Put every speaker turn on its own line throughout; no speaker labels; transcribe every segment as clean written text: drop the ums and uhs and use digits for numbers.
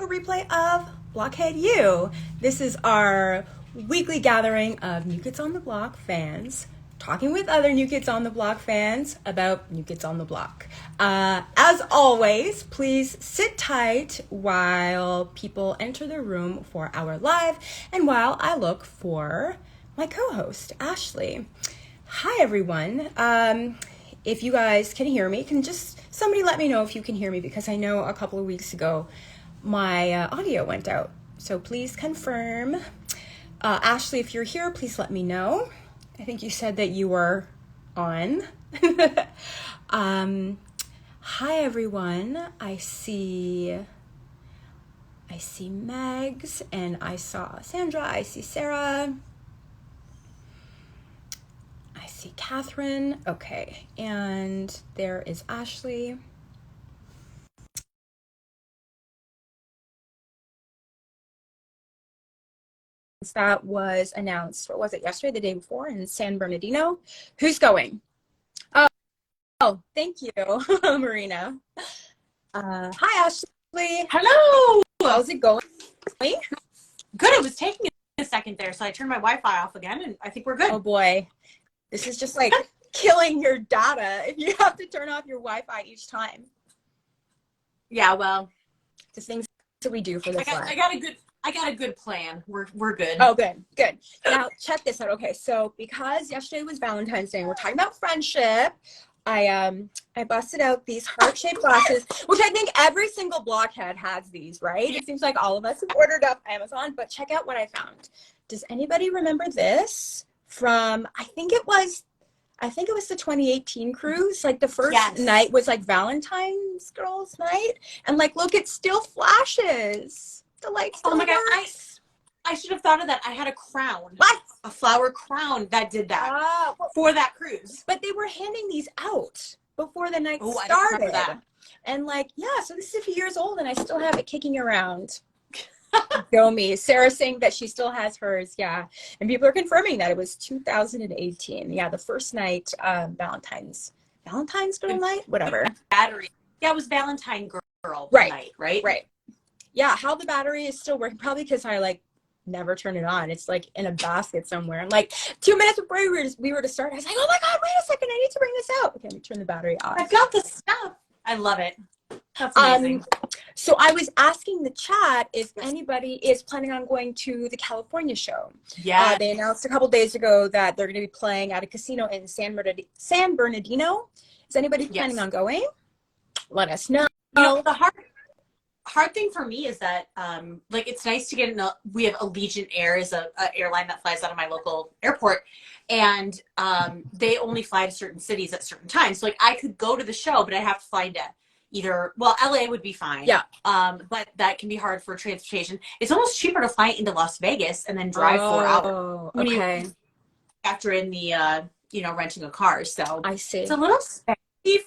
a replay of Blockhead U. This is our weekly gathering of New Kids on the Block fans talking with other New Kids on the Block fans about New Kids on the Block. As always, please sit tight while people enter the room for our live and while I look for my co-host, Ashley. Hi, everyone. If you guys can hear me, somebody let me know if you can hear me, because I know a couple of weeks ago my audio went out. So please confirm. Ashley, if you're here, please let me know. I think you said that you were on. Hi, everyone. I see Megs, and I saw Sandra. I see Sarah. I see Catherine. Okay, and there is Ashley. That was announced, what was it, yesterday, the day before, in San Bernardino. Who's going? Oh, thank you, Marina. Hi, Ashley.
Hello.
How's it going?
Good. It was taking a second there, so I turned my Wi-Fi off again, and I think we're good.
Oh boy, this is just like killing your data if you have to turn off your Wi-Fi each time.
Yeah, well,
the things that we do for this.
I got a good plan. We're good.
Oh, good. Now check this out. Okay, so because yesterday was Valentine's Day and we're talking about friendship, I busted out these heart-shaped glasses, which I think every single blockhead has these, right? It seems like all of us have ordered off Amazon, but check out what I found. Does anybody remember this from, I think it was the 2018 cruise. Like the first night was like Valentine's girls night, and like, look, it still flashes. The lights.
Oh my God, I should have thought of that. I had a crown.
What?
A flower crown that did that for that cruise.
But they were handing these out before the night started.
I remember that.
And like, yeah, so this is a few years old and I still have it kicking around. Go me. Sarah saying that she still has hers. Yeah. And people are confirming that it was 2018. Yeah, the first night, Valentine's girl night, whatever.
Battery. Yeah, it was Valentine girl night, right?
Right. Yeah, how the battery is still working, probably because I like never turn it on. It's like in a basket somewhere. And like 2 minutes before we were to start, I was like, oh my God, wait a second, I need to bring this out. Okay, let me turn the battery off.
I've got the stuff. I love it. That's amazing.
So I was asking the chat if anybody is planning on going to the California show.
Yeah.
They announced a couple days ago that they're going to be playing at a casino in San Bernardino. Is anybody planning on going? Let us know.
You know, the hard thing for me is that like, it's nice to get we have Allegiant Air is a airline that flies out of my local airport, and they only fly to certain cities at certain times. So like, I could go to the show, but I have to fly to either, well, LA would be fine.
Yeah.
But that can be hard for transportation. It's almost cheaper to fly into Las Vegas and then drive 4 hours.
Okay.
After in the renting a car. So
I see.
It's a little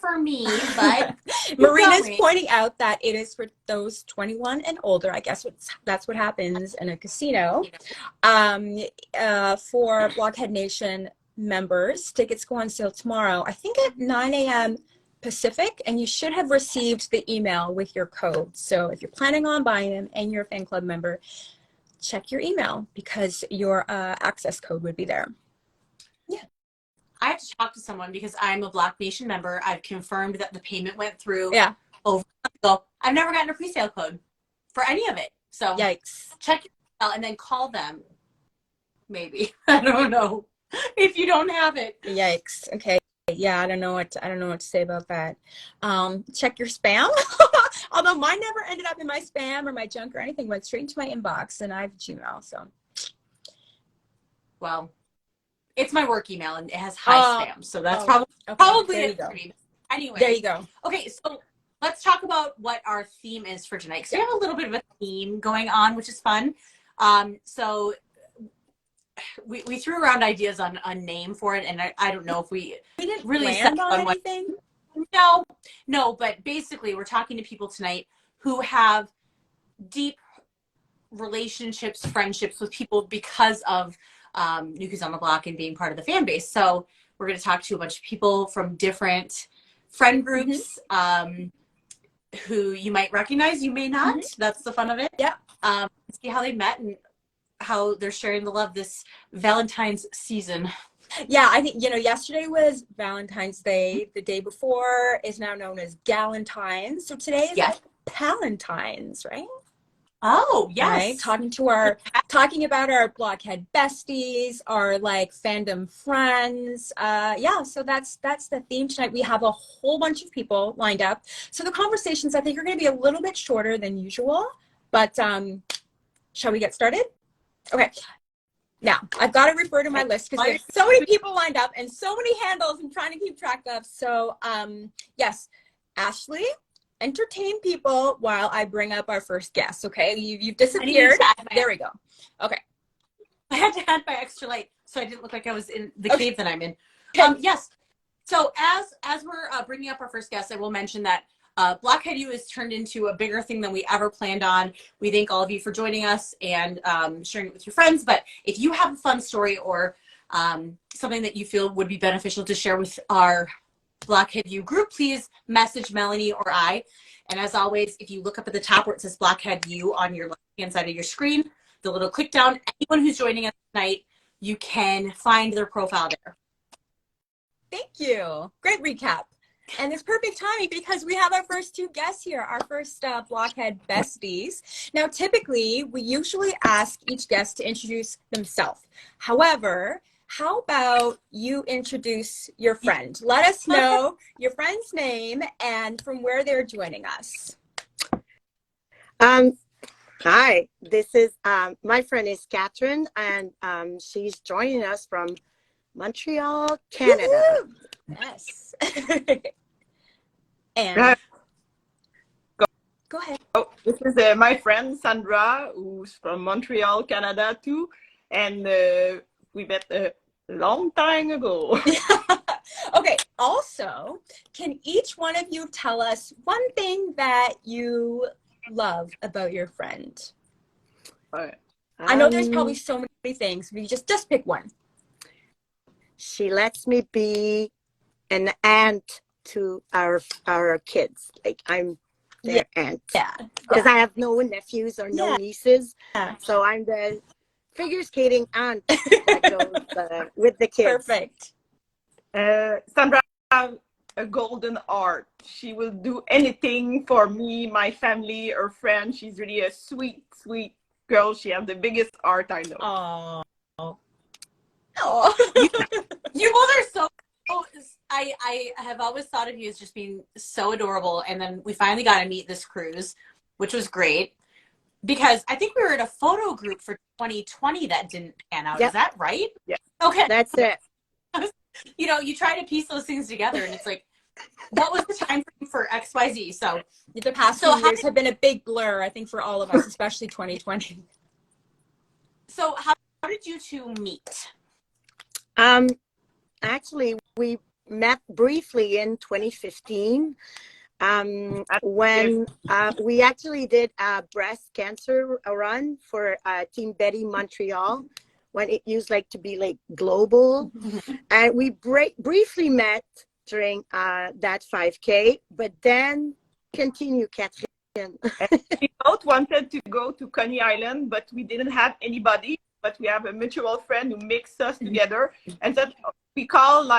for me, but
Marina's pointing out that it is for those 21 and older. I guess that's what happens in a casino. For Blockhead Nation members, tickets go on sale tomorrow, I think at 9 a.m. Pacific, and you should have received the email with your code. So if you're planning on buying them and you're a fan club member, check your email because your access code would be there. Yeah.
I have to talk to someone because I'm a Block Nation member. I've confirmed that the payment went through.
Yeah.
So I've never gotten a presale code for any of it. So
yikes.
Check your email and then call them. Maybe. I don't know. If you don't have it.
Yikes. Okay. Yeah, I don't know what to say about that. Check your spam. Although mine never ended up in my spam or my junk or anything, went straight into my inbox, and I have Gmail, so.
Well, it's my work email and it has high spam, so that's probably it for me. Anyway,
there you go.
Okay, so let's talk about what our theme is for tonight. So we have a little bit of a theme going on, which is fun. So we threw around ideas on a name for it, and I don't know if we
didn't
really
land on anything.
No, but basically we're talking to people tonight who have deep relationships, friendships with people because of New Kids on the Block and being part of the fan base. So we're going to talk to a bunch of people from different friend groups, who you might recognize, you may not. That's the fun of it.
Yeah.
See how they met and how they're sharing the love this Valentine's season.
Yeah, I think, yesterday was Valentine's Day. The day before is now known as Galentine's. So today is
Yes.
Palentine's, right?
Oh, yes.
Right? Talking about our Blockhead besties, our like fandom friends. Yeah, so that's the theme tonight. We have a whole bunch of people lined up. So the conversations I think are going to be a little bit shorter than usual, but shall we get started? Okay. Now, I've got to refer to my list because we have so many people lined up and so many handles I'm trying to keep track of. So, yes, Ashley, entertain people while I bring up our first guest, okay? You've disappeared. There we go. Okay.
I had to add my extra light so I didn't look like I was in the cave that I'm in. Yes. So as we're bringing up our first guest, I will mention that Blockhead U has turned into a bigger thing than we ever planned on. We thank all of you for joining us and sharing it with your friends. But if you have a fun story or something that you feel would be beneficial to share with our Blockhead U group, please message Melanie or I. And as always, if you look up at the top where it says Blockhead U on your left-hand side of your screen, the little click down, anyone who's joining us tonight, you can find their profile there.
Thank you. Great recap. And it's perfect timing because we have our first two guests here, our first Blockhead besties. Now, typically, we usually ask each guest to introduce themselves. However, how about you introduce your friend? Let us know your friend's name and from where they're joining us.
Hi, this is my friend is Catherine, and she's joining us from Montreal, Canada.
Woo-hoo! Yes. And go ahead.
Oh, this is my friend Sandra, who's from Montreal, Canada too, and we met a long time ago.
Okay, also, can each one of you tell us one thing that you love about your friend? I know there's probably so many things, but you just pick one.
She lets me be an aunt to our kids. Like I'm their aunt.
Yeah.
Because I have no nephews or no nieces. Yeah. So I'm the figure skating aunt that goes with the kids.
Perfect.
Sandra has a golden heart. She will do anything for me, my family, or friends. She's really a sweet, sweet girl. She has the biggest heart I know.
Oh.
You both are so. I have always thought of you as just being so adorable, and then we finally got to meet this cruise, which was great because I think we were in a photo group for 2020 that didn't pan out. Yep. Is that right?
Yeah.
Okay.
That's it.
You try to piece those things together, and it's like, what was the time frame for XYZ? So
the past few years have been a big blur, I think, for all of us, especially 2020.
So how did you two meet?
Actually, we met briefly in 2015 when we actually did a breast cancer run for Team Betty Montreal when it used to be global. And we briefly met during that 5K, but then continue Catherine.
We both wanted to go to Coney Island, but we didn't have anybody. But we have a mutual friend who mixed us together, and that we called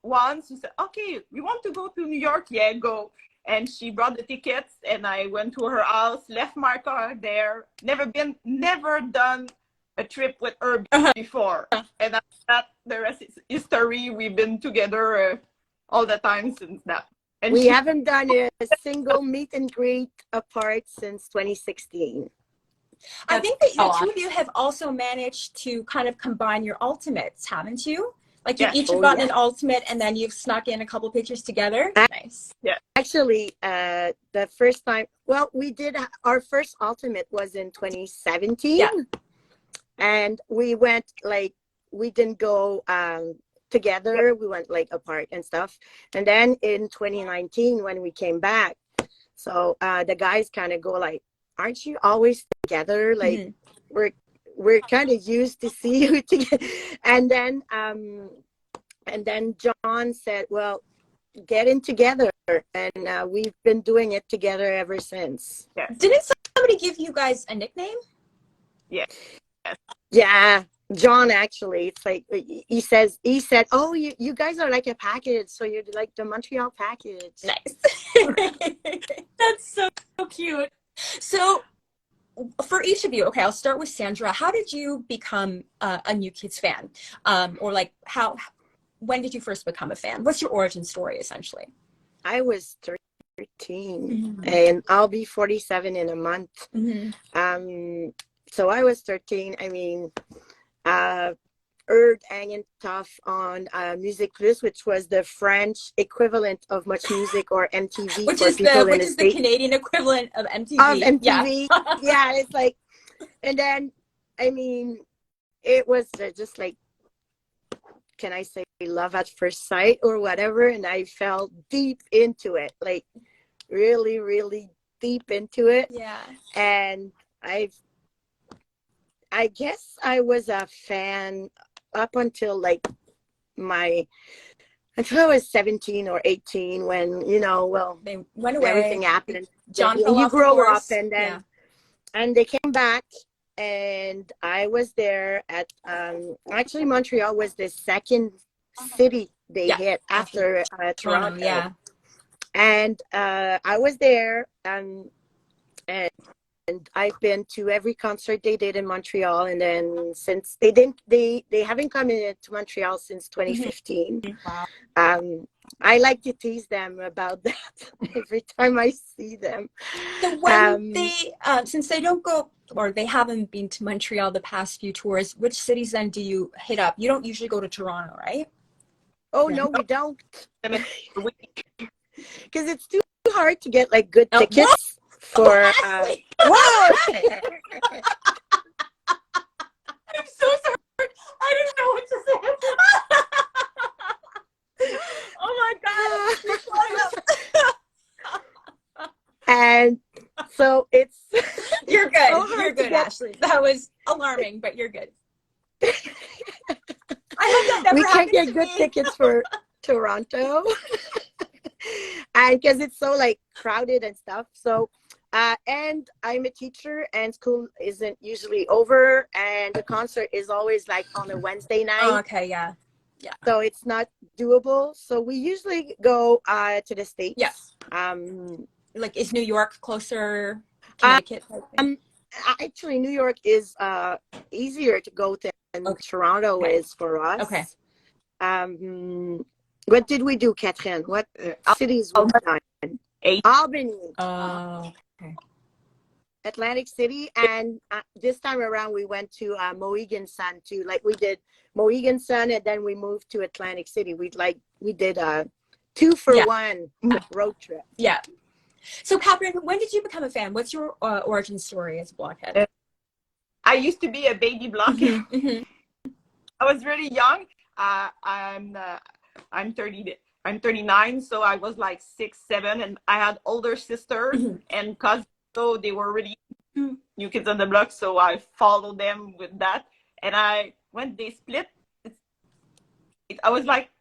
once. She said, "Okay, we want to go to New York. Yeah, go." And she brought the tickets, and I went to her house, left my car there. Never done a trip with her before, and after that, the rest is history. We've been together all the time since that. And
we haven't done a single meet and greet apart since 2016.
I think that the two of you have also managed to kind of combine your ultimates, haven't you? You each have gotten an ultimate, and then you've snuck in a couple pictures together. Nice.
Yeah.
Actually, the first time, we did our first ultimate was in 2017. Yeah. And we went we didn't go together. We went apart and stuff. And then in 2019, when we came back, so the guys kind of go aren't you always together? We're kind of used to see you together. And then John said, well, get in together. and we've been doing it together ever since.
Yes.
Didn't somebody give you guys a nickname?
Yes.
Yeah, John, actually, it's like he said, oh, you guys are like a package, so you're like the Montreal package.
Nice. That's so cute. So for each of you, okay, I'll start with Sandra. How did you become a New Kids fan? Or like when did you first become a fan? What's your origin story, essentially?
I was 13, and I'll be 47 in a month. So I was 13. I mean, heard hanging tough on Music Plus, which was the French equivalent of Much Music or MTV
Which
for
is
people in
which
the
is the
States.
Canadian equivalent of MTV.
MTV.
Yeah.
Yeah, it's like, and then, I mean, it was just like, can I say love at first sight or whatever? And I fell deep into it, like really, really deep into it.
Yeah.
And I guess I was a fan up until like until I was 17 or 18 when,
They went away.
everything happened.
John
Yeah,
fell
you
off the
grow up
horse.
and then,
Yeah.
and they came back and I was there at, actually Montreal was the second city they hit after Toronto.
Yeah.
And I was there and I've been to every concert they did in Montreal, and then since they haven't come into Montreal since 2015.
Wow.
I like to tease them about that every time I see them.
So when they since they don't go or they haven't been to Montreal the past few tours, which cities then do you hit up? You don't usually go to Toronto, right?
Oh
Yeah.
no, we don't,
Because
because it's too hard to get like good
Oh,
tickets for. Whoa!
I'm so sorry. I didn't know what to say. Oh my god.
And so it's
You're
it's so
good.
hard
You're
to
good,
get-
Ashley. That was alarming, but you're good. I hope that never
we can't
happens
get
to
good
me.
tickets for Toronto. And because it's so like crowded and stuff. So and I'm a teacher and school isn't usually over and the concert is always like on a Wednesday night.
Oh, okay, yeah.
So it's not doable. So we usually go to the States.
Yes. Like, is New York closer? Connecticut?
Actually, New York is easier to go than Toronto is for us.
Okay.
What did we do, Catherine? What cities we done? Albany.
Oh, okay.
Atlantic City, and this time around we went to Mohegan Sun too. Like we did Mohegan Sun, and then we moved to Atlantic City. We did a 2-for-1 road trip.
Yeah. So, Catherine, when did you become a fan? What's your origin story as a Blockhead?
I used to be a baby Blockhead.
Mm-hmm.
I was really young. I'm 39, so I was like 6, 7, and I had older sisters and cousins, so they were really New Kids on the Block, so I followed them with that. And when they split, I was like,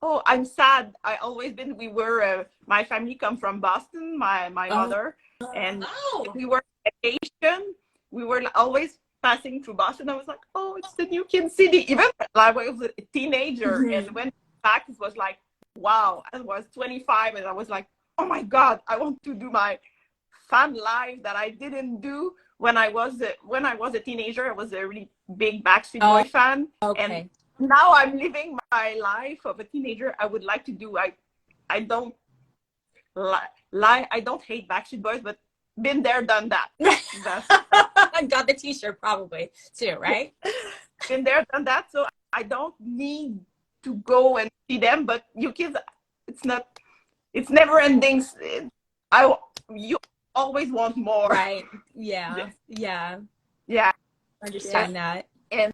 oh, I'm sad. We were, my family come from Boston, my mother, and we were on vacation. We were always passing through Boston. I was like, oh, it's the New Kid City. Even I was a teenager, and when back, it was like, wow. I was 25, and I was like, oh my God, I want to do my fan life that I didn't do when I was a teenager. I was a really big Backstreet Boy fan, and now I'm living my life of a teenager. I would like to do. I don't lie. I don't hate Backstreet Boys, but been there, done that.
I got the T-shirt probably too, right?
Been there, done that. So I don't need to go and see them. But you kids, it's never ending. You always want more.
Right. Yeah. Yeah.
Yeah.
Understand that.
And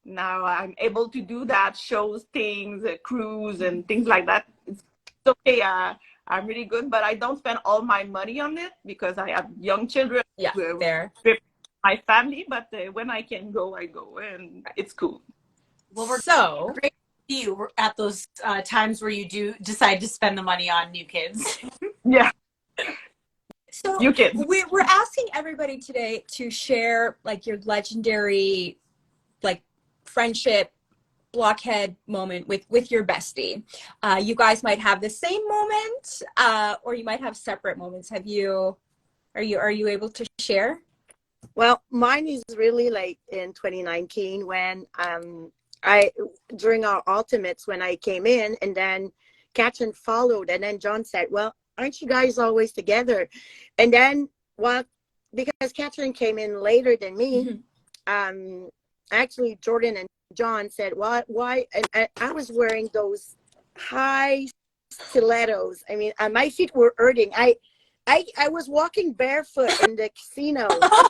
now I'm able to do that, shows, things, cruise, and things like that. It's okay. I'm really good, but I don't spend all my money on it because I have young children.
Yeah, there.
My family, but when I can go, I go, and it's cool.
Well, so
you at those times where you do decide to spend the money on new kids.
Yeah,
So
you kids.
we're asking everybody today to share like your legendary like friendship blockhead moment with your bestie. You guys might have the same moment, or you might have separate moments. Are you able to share?
Well, mine is really like in 2019 when I during our ultimates when I came in, and then Katrin followed, and then John said, "Well, aren't you guys always together?" And then, well, because Katrin came in later than me, actually Jordan and John said, "What? Why?" And I was wearing those high stilettos. I mean, my feet were hurting. I was walking barefoot in the casino,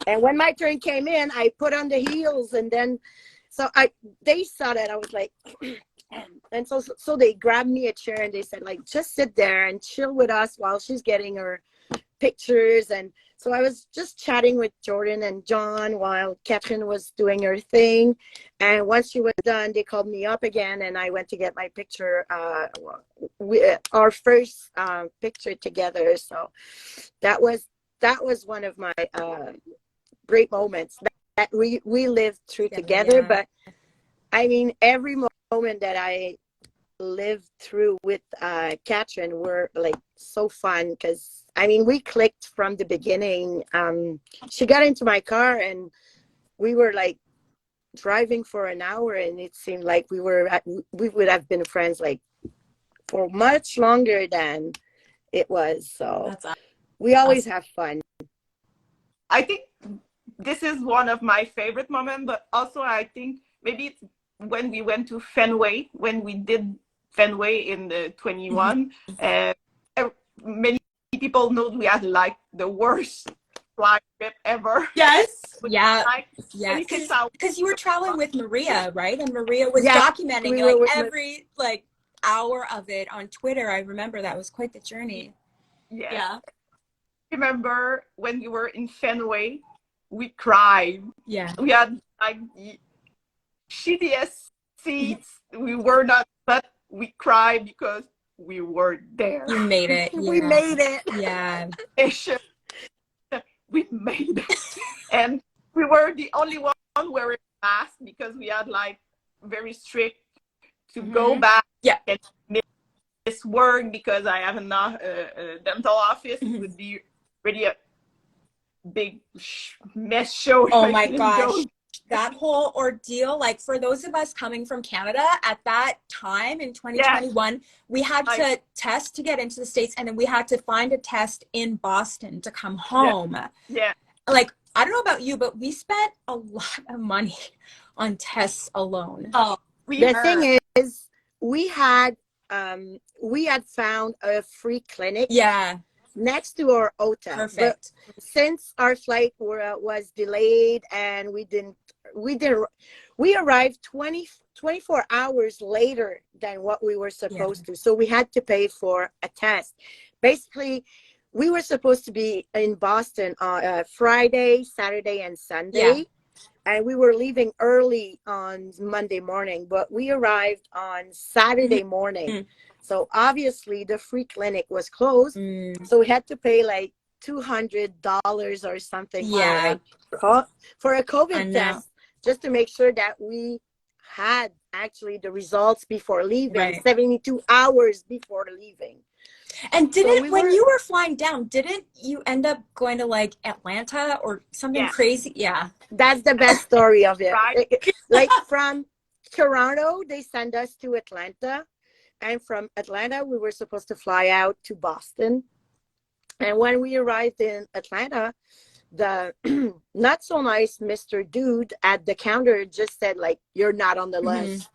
and when my turn came in, I put on the heels, and then they saw that I was like, and so they grabbed me a chair and they said like, just sit there and chill with us while she's getting her pictures. And so I was just chatting with Jordan and John while Catherine was doing her thing. And once she was done, they called me up again, and I went to get my picture, our first picture together. So that was one of my great moments that we lived through together.
Yeah.
But I mean, every moment that I lived through with Katrin were like so fun, because I mean, we clicked from the beginning. She got into my car and we were like driving for an hour, and it seemed like we would have been friends like for much longer than it was. So we always have fun.
I think this is one of my favorite moments, but also I think maybe it's when we went to Fenway, when we did Fenway in the 21. Many people know we had like the worst flight trip ever.
Yes. Yeah.
Like,
Yeah. Because you were traveling with Maria, right? And Maria was
Yeah,
documenting
we were
like
with
every like hour of it on Twitter. I remember that was quite the journey.
Yeah. Remember when we were in Fenway, we cried.
Yeah.
We had like the shittiest seats. We were not, but we cried because we were there.
You made it. Yeah.
We made it.
Yeah.
We made it. And we were the only one wearing masks because we had like very strict to go back and miss work because I have a dental office. It would be really a big mess show.
Oh my gosh. That whole ordeal, like for those of us coming from Canada at that time in 2021, we had to test to get into the States, and then we had to find a test in Boston to come home.
Yeah.
Like, I don't know about you, but we spent a lot of money on tests alone.
Oh,
the thing is, we had found a free clinic next to our hotel.
Perfect.
But since our flight was delayed and we arrived 24 hours later than what we were supposed to. So we had to pay for a test. Basically, we were supposed to be in Boston on Friday, Saturday, and Sunday. And we were leaving early on Monday morning, but we arrived on Saturday morning. So obviously the free clinic was closed. So we had to pay like $200 or something for a COVID test, just to make sure that we had actually the results before leaving, 72 hours before leaving.
And when you were flying down, didn't you end up going to like Atlanta or something crazy? Yeah.
That's the best story of it. Like from Toronto, they sent us to Atlanta. And from Atlanta, we were supposed to fly out to Boston. And when we arrived in Atlanta, the not so nice Mr. Dude at the counter just said, like, you're not on the list.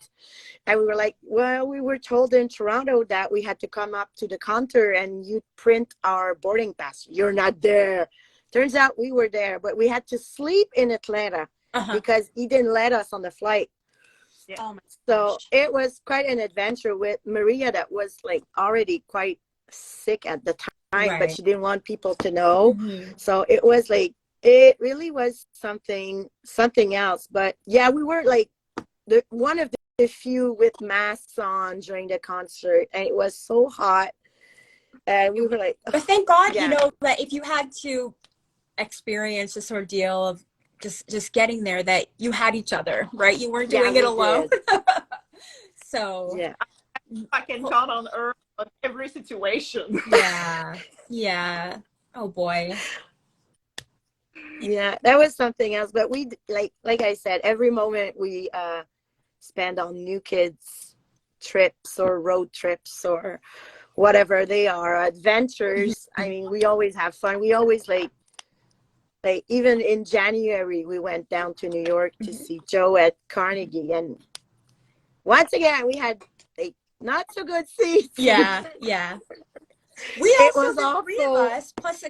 And we were like, well, we were told in Toronto that we had to come up to the counter and you print our boarding pass. You're not there. Turns out we were there, but we had to sleep in Atlanta because he didn't let us on the flight. So it was quite an adventure with Maria that was like already quite sick at the time, but she didn't want people to know. So it was like, it really was something else. But yeah, we were like one of a few with masks on during the concert, and it was so hot. And we were like,
But thank God,
yeah.
you know, that if you had to experience this ordeal of just getting there, that you had each other, right? You weren't doing it
we
alone.
did.
So
Yeah.
I can count on her on every situation.
yeah. Oh boy.
Yeah, that was something else. But we, like I said, every moment we spend on New Kids trips or road trips or whatever they are, adventures. I mean, we always have fun. We always like even in January we went down to New York to see Joe at Carnegie, and once again we had like not so good seats.
Yeah. We
It
also,
was
the three of
awful.
us, plus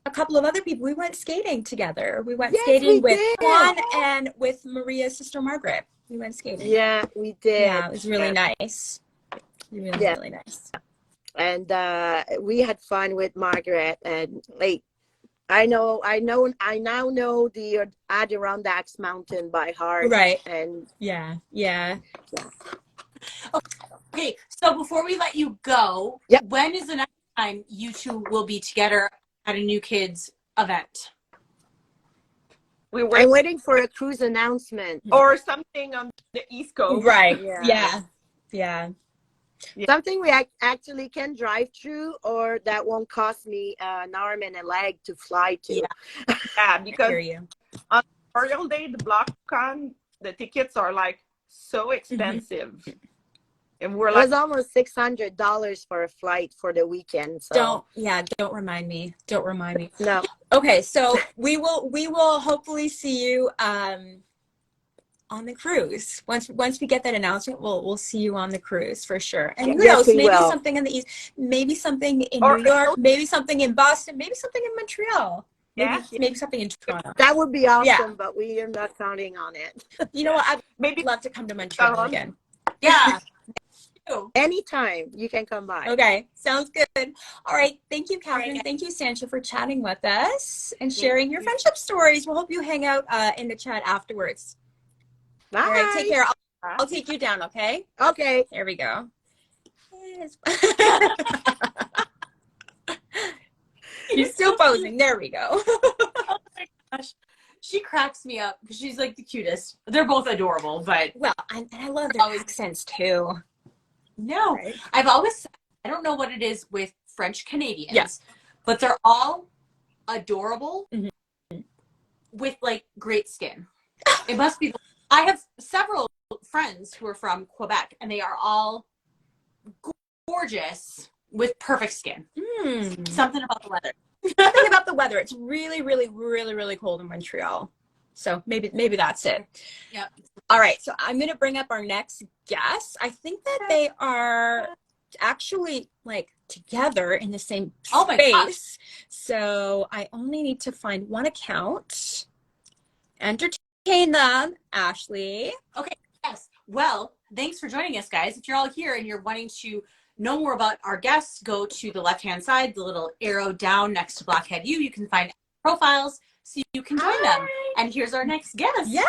a couple of other people, we went skating together. We went
Yes,
skating
we
with
did.
Juan and with Maria's sister Margaret. We went skating.
Yeah, we did.
Yeah, it was really nice. Really nice.
And we had fun with Margaret, and like I now know the Adirondacks Mountain by heart.
Right.
And
Yeah.
Okay, so before we let you go,
Yep.
when is the next time you two will be together at a New Kids event?
I'm waiting for a cruise announcement
or something on the East Coast.
Right.
Yeah.
Yeah.
Something we actually can drive through, or that won't cost me an arm and a leg to fly to.
Yeah,
I
because
hear you.
on Memorial Day, the BlockCon, the tickets are like so expensive. And we're
It
like,
was almost $600 for a flight for the weekend. So
Don't remind me. Don't remind me.
no.
Okay, so we will hopefully see you on the cruise. Once we get that announcement, we'll see you on the cruise for sure. And who knows, maybe something in the East, maybe something in New York, maybe something in Boston, maybe something in Montreal. Maybe something in Toronto.
That would be awesome, but we are not counting on it.
You know what? I'd
maybe
love to come to Montreal again.
Yeah.
Anytime you can come by.
Okay, sounds good. All right, thank you, Catherine. Thank you, Sancha, for chatting with us and sharing your friendship stories. We'll hope you hang out in the chat afterwards.
Bye.
All right, take care. I'll take you down, okay?
Okay.
There we go. You're still posing. There we go.
Oh my gosh. She cracks me up because she's like the cutest. They're both adorable, but
well, and I love their accents too.
No,
right?
I've always said, I don't know what it is with French Canadians,
yes,
but they're all adorable with like great skin. It must be. I have several friends who are from Quebec, and they are all gorgeous with perfect skin. Something about the weather.
Something about the weather. It's really, really, really, really cold in Montreal. So maybe that's it.
Yeah.
All right. So I'm going to bring up our next guest. I think that they are actually like together in the same space. So I only need to find one account. Entertain them, Ashley.
Okay. Yes. Well, thanks for joining us, guys. If you're all here and you're wanting to know more about our guests, go to the left-hand side, the little arrow down next to Blockhead You. You can find profiles so you can join them. And here's our next guest.
Yeah,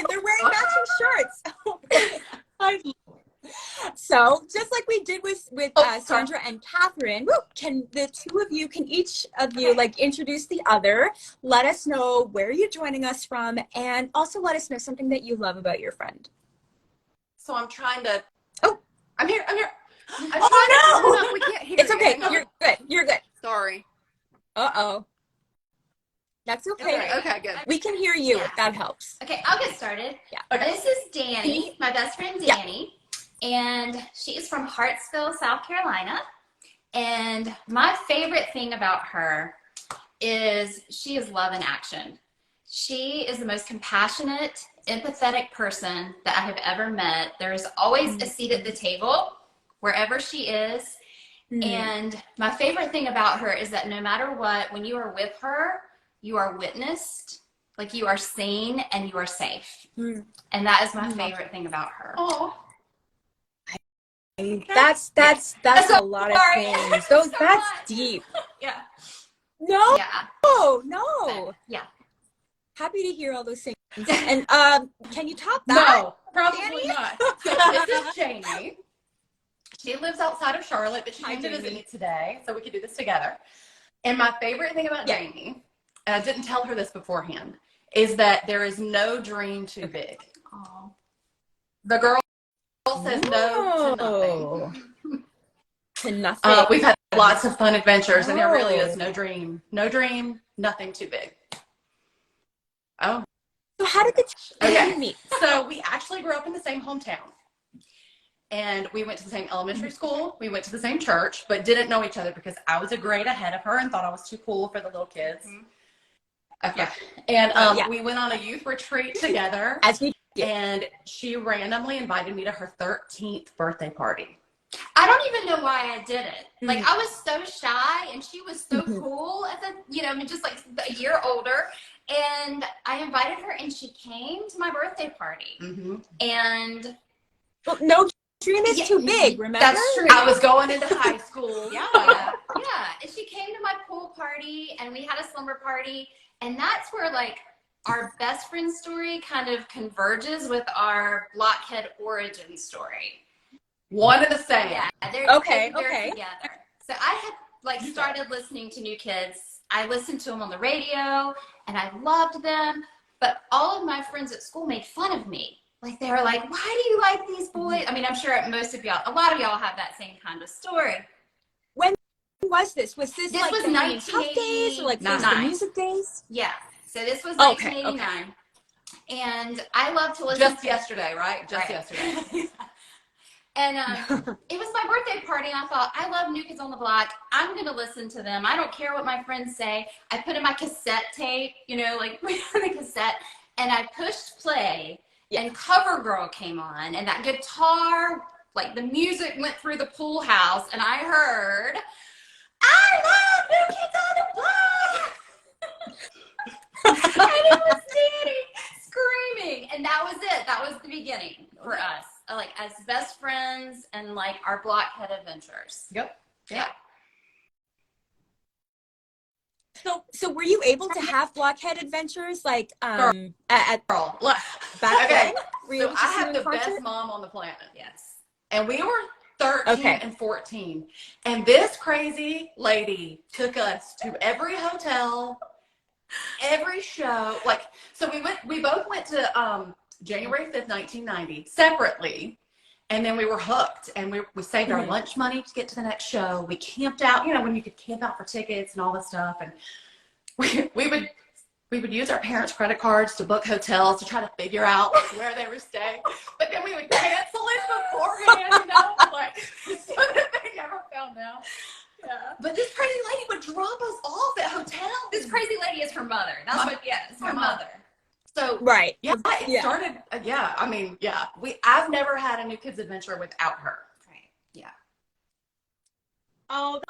they're wearing matching shirts. So just like we did with Sandra and Catherine, can each of you like introduce the other, let us know where you're joining us from, and also let us know something that you love about your friend.
So I'm trying to.
Oh,
I'm here.
Oh no!
We can't hear.
It's okay. You're good.
Sorry.
Uh-oh. That's okay.
Okay, good.
We can hear you.
Yeah.
That helps.
Okay, I'll get started.
Yeah.
Okay. This is Danny, my best friend Danny, and she is from Hartsville, South Carolina. And my favorite thing about her is she is love in action. She is the most compassionate, empathetic person that I have ever met. There is always a seat at the table wherever she is. And my favorite thing about her is that no matter what, when you are with her, you are witnessed, like you are seen and you are safe. And that is my favorite thing about her.
Oh.
That's a lot of things. That's deep.
Yeah.
No.
Yeah.
No.
Yeah.
Happy to hear all those things. And can you top that?
Probably not. So this is Jamie. She lives outside of Charlotte, but she came to visit me today, so we could do this together. And my favorite thing about Jamie, and I didn't tell her this beforehand, is that there is no dream too big.
Aw.
The girl says no to nothing.
To nothing.
We've had lots of fun adventures, and there really is no dream, nothing too big. Oh.
So how did the two meet?
So we actually grew up in the same hometown. And we went to the same elementary school. We went to the same church, but didn't know each other because I was a grade ahead of her and thought I was too cool for the little kids. Okay. And we went on a youth retreat together.
As we did.
And she randomly invited me to her 13th birthday party.
I don't even know why I did it. Like, I was so shy, and she was so cool at the, just like a year older. And I invited her, and she came to my birthday party. And
well, no dream is too big, remember?
That's true. I was going into high school.
yeah. And she came to my pool party, and we had a slumber party. And that's where, like, our best friend story kind of converges with our Blockhead origin story.
One and the same.
Yeah, they're together. So I had started listening to New Kids. I listened to them on the radio, and I loved them. But all of my friends at school made fun of me. Like, they were like, "Why do you like these boys?" I mean, I'm sure most of y'all, a lot of y'all have that same kind of story.
When was this? Was this like
was
the Tough days or like the music days?
Yeah. So this was 1989. And I love to listen.
Just yesterday, right? Just yesterday.
And it was my birthday party, and I thought, I love New Kids on the Block. I'm going to listen to them. I don't care what my friends say. I put in my cassette tape, like the cassette, and I pushed play, and CoverGirl came on, and that guitar, like the music went through the pool house, and I heard, I love New Kids on the Block! And it was Danny screaming, and that was it. That was the beginning for us. Like, as best friends and like our Blockhead adventures.
Yep.
Yeah.
So were you able to have Blockhead adventures like at
Girl,
back then?
Were you able to I have the best mom on the planet.
Yes.
And we were 13 and 14. And this crazy lady took us to every hotel, every show. Like, so we both went to January 5th, 1990, separately. And then we were hooked, and we saved our lunch money to get to the next show. We camped out, when you could camp out for tickets and all this stuff. And we would use our parents' credit cards to book hotels to try to figure out where they were staying. But then we would cancel it beforehand, so that they never found out. Yeah. But this crazy lady would drop us off at hotels.
This crazy lady is her mother. That's it's her mother.
So it started. I've never had a New Kids adventure without her.
Right. Yeah.
Oh,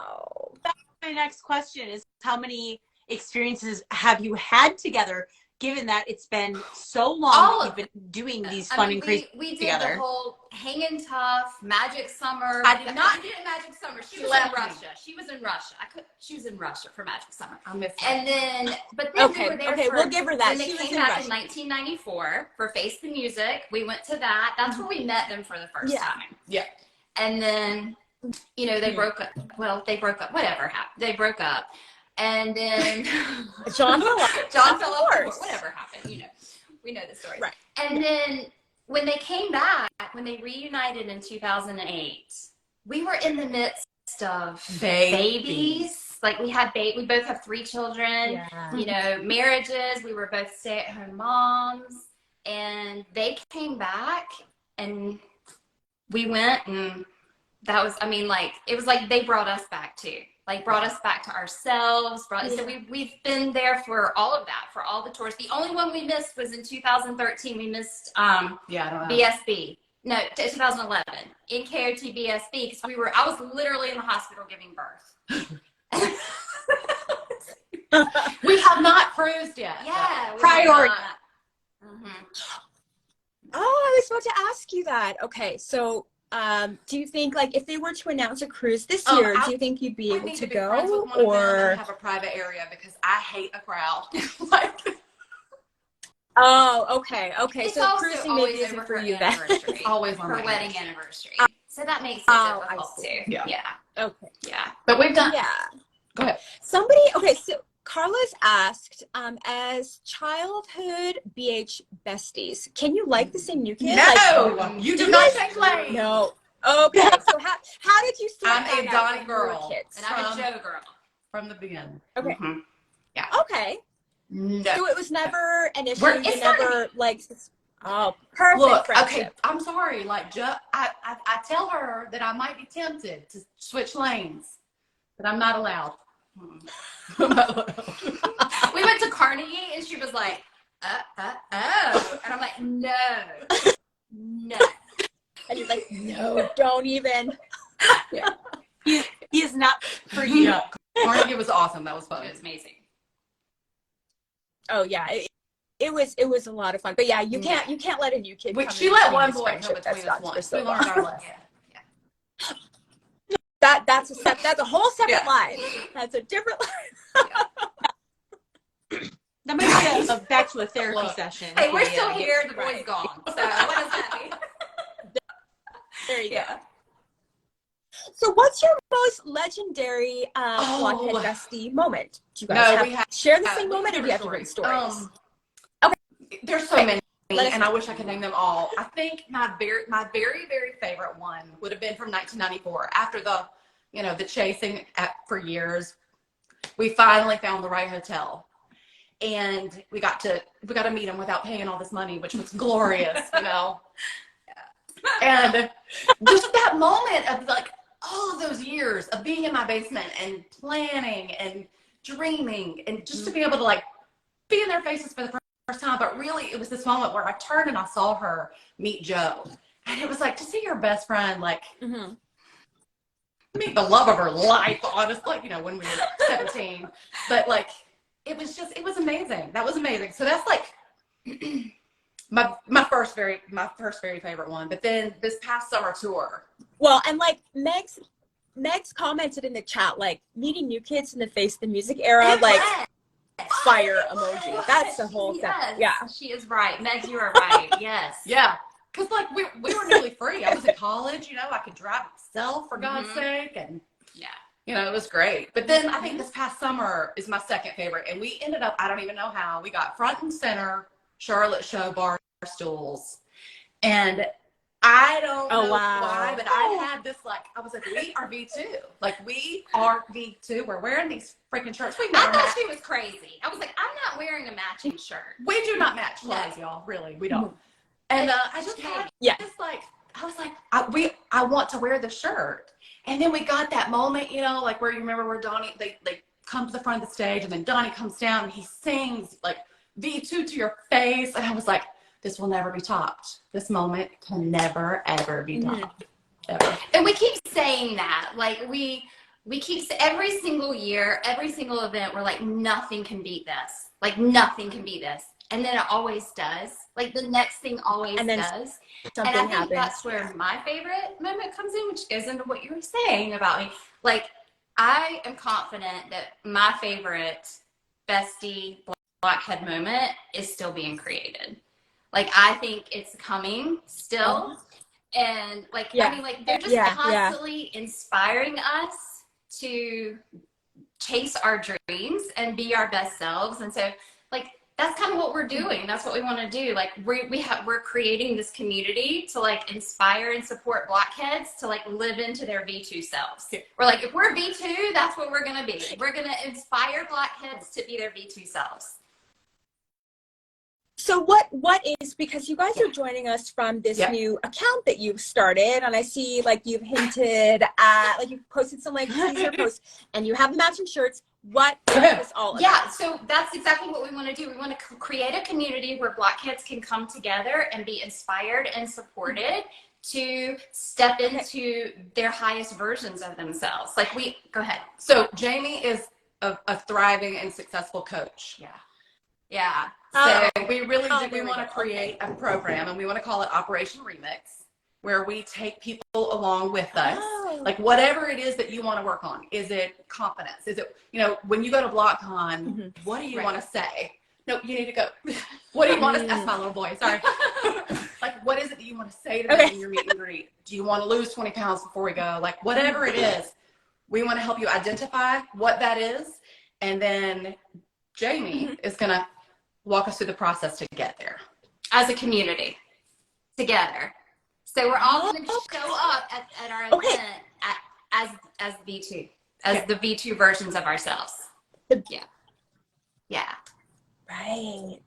that's my next question: is how many experiences have you had together? Given that it's been so long that you've been doing these fun and crazy
we did
together.
The whole Hangin' Tough, Magic Summer.
I did
not do Magic Summer. She was in Russia. She was in Russia. She was in Russia for Magic Summer.
I missed that.
And then, but then we were there
we'll give her that.
When they came back in 1994 for Face the Music, we went to that. That's where we met them for the first time.
Yeah.
And then, they broke up. Well, they broke up. Whatever happened. They broke up. And then
John fell off.
Whatever happened, we know the story.
Right.
And then when they came back, when they reunited in 2008, we were in the midst of babies. Like, we both have 3 children. Yeah. Marriages. We were both stay-at-home moms, and they came back, and we went, and that was, it was like they brought us back too. Like, brought us back to ourselves. So we've been there for all of that, for all the tours. The only one we missed was in 2013. We missed
I don't know.
BSB. No, 2011 in KOT BSB, because I was literally in the hospital giving birth.
We have not cruised yet.
Yeah,
priority.
Oh, I was about to ask you that. Okay, so do you think, like, if they were to announce a cruise this year, do you think you'd be able to go,
or have a private area, because I hate a crowd.
Oh, okay.
It's
So
also
cruising
always
maybe isn't
over
for
her
you then.
anniversary.
Always on
her
my
wedding
anniversary.
anniversary. So that makes it
Oh, I
difficult
see.
too.
Yeah.
Yeah.
Okay.
Yeah.
But we've done.
Yeah.
Go ahead.
Okay, so Carla's asked, as childhood BH besties, can you like the same new kid?
No,
Like,
you do
you
not
guys-
change lanes.
No. Okay, so how did you start
I'm
that
a
out
Donnie
when you were
girl.
kids?
And I'm a Joe girl.
From the beginning.
Okay.
Mm-hmm. Yeah.
Okay.
No.
So it was never an issue.
We're-
You
it's
never like. Oh, perfect
Look,
friendship.
okay, I'm sorry. Like, I tell her that I might be tempted to switch lanes, but I'm not allowed. I'm not allowed.
We went to Carnegie and she was like, oh. And I'm like, no.
And you're like, no, don't even.
Yeah. He is not for you.
Yeah. Carnegie was awesome. That was fun.
It was amazing.
Oh yeah, it was a lot of fun. But yeah, you can't let a new kid. Come
She
in
let
between
one
this
boy come
friendship
between
that's
us
gone
once.
so
We
long.
learned our lesson.
That's a whole separate
Yeah.
life. That's a different life.
That might be a back to a therapy
Look.
session.
Hey, we're
Yeah,
still
yeah.
here. The boy's gone. So what does that mean?
There you go.
Yeah.
So what's your most legendary Blockhead bestie moment? Do you guys
No, we have
share the same
we
moment, or do you have
different
different stories?
There's so many, and I wish I could name them all. I think my very, very favorite one would have been from 1994. After the chasing for years, we finally found the right hotel, and we got to meet him without paying all this money, which was glorious, And just that moment of like all of those years of being in my basement and planning and dreaming, and just to be able to like be in their faces for the first time. But really, it was this moment where I turned and I saw her meet Joe, and it was like to see your best friend like meet the love of her life. Honestly, when we were 17, but like it was amazing. That was amazing. So that's like my first very favorite one. But then this past summer tour.
Well, and like Meg's commented in the chat, like meeting new kids in the Face the Music era, like fire emoji. That's the whole thing.
Yes,
Yeah,
she is right. Meg, you are right. Yes.
Yeah, because like we were nearly free. I was in college, I could drive myself for God's sake, and it was great. But then I think this past summer is my second favorite, and we ended up, I don't even know how, we got front and center Charlotte Show bar stools, and I don't know why, but I had this I was like, we are V2. Like, we are V2. We're wearing these freaking shirts. We never
I thought
match.
she was crazy. I was like, I'm not wearing a matching shirt.
We do not match clothes, y'all. Really, we don't. And I just had this I was like, I want to wear the shirt. And then we got that moment, where you remember where Donnie, they come to the front of the stage, and then Donnie comes down and he sings like V2 to your face. And I was like, this will never be topped. This moment can never, ever be topped. Ever.
And we keep saying that. Like, we keep, every single year, every single event, we're like, nothing can beat this. Like, nothing can beat this. And then it always does. Like, the next thing always does. And I think that's where my favorite moment comes in, which goes into what you were saying about me. Like, I am confident that my favorite bestie Blockhead moment is still being created. Like, I think it's coming still. And I mean, like, they're just constantly inspiring us to chase our dreams and be our best selves. And so, like, that's kind of what we're doing. That's what we want to do. Like, we're creating this community to like inspire and support Blockheads to like live into their V2 selves. We're like, if we're V2, that's what we're gonna be. We're gonna inspire Blockheads to be their V2 selves.
So what is, because you guys are joining us from this new account that you've started, and I see like you've hinted at, like you've posted some like teaser posts, and you have the matching shirts. What is this all about?
Yeah, so that's exactly what we want to do. We want to create a community where Blockheads can come together and be inspired and supported to step into their highest versions of themselves. Like, go ahead.
So Jamie is a thriving and successful coach.
Yeah.
So we really do. We want to create a program, and we want to call it Operation Remix, where we take people along with us. Like, whatever it is that you want to work on. Is it confidence? Is it, when you go to BlockCon, what do you want to say? No, you need to go. What do you want to, that's my little boy, sorry. Like, what is it that you want to say to them in your meet and greet? Do you want to lose 20 pounds before we go? Like, whatever it is, we want to help you identify what that is. And then Jamie is going to walk us through the process to get there.
As a community, together. So we're all going to show up at our event as V2, as the V2 versions of ourselves. Yeah. Yeah.
Right.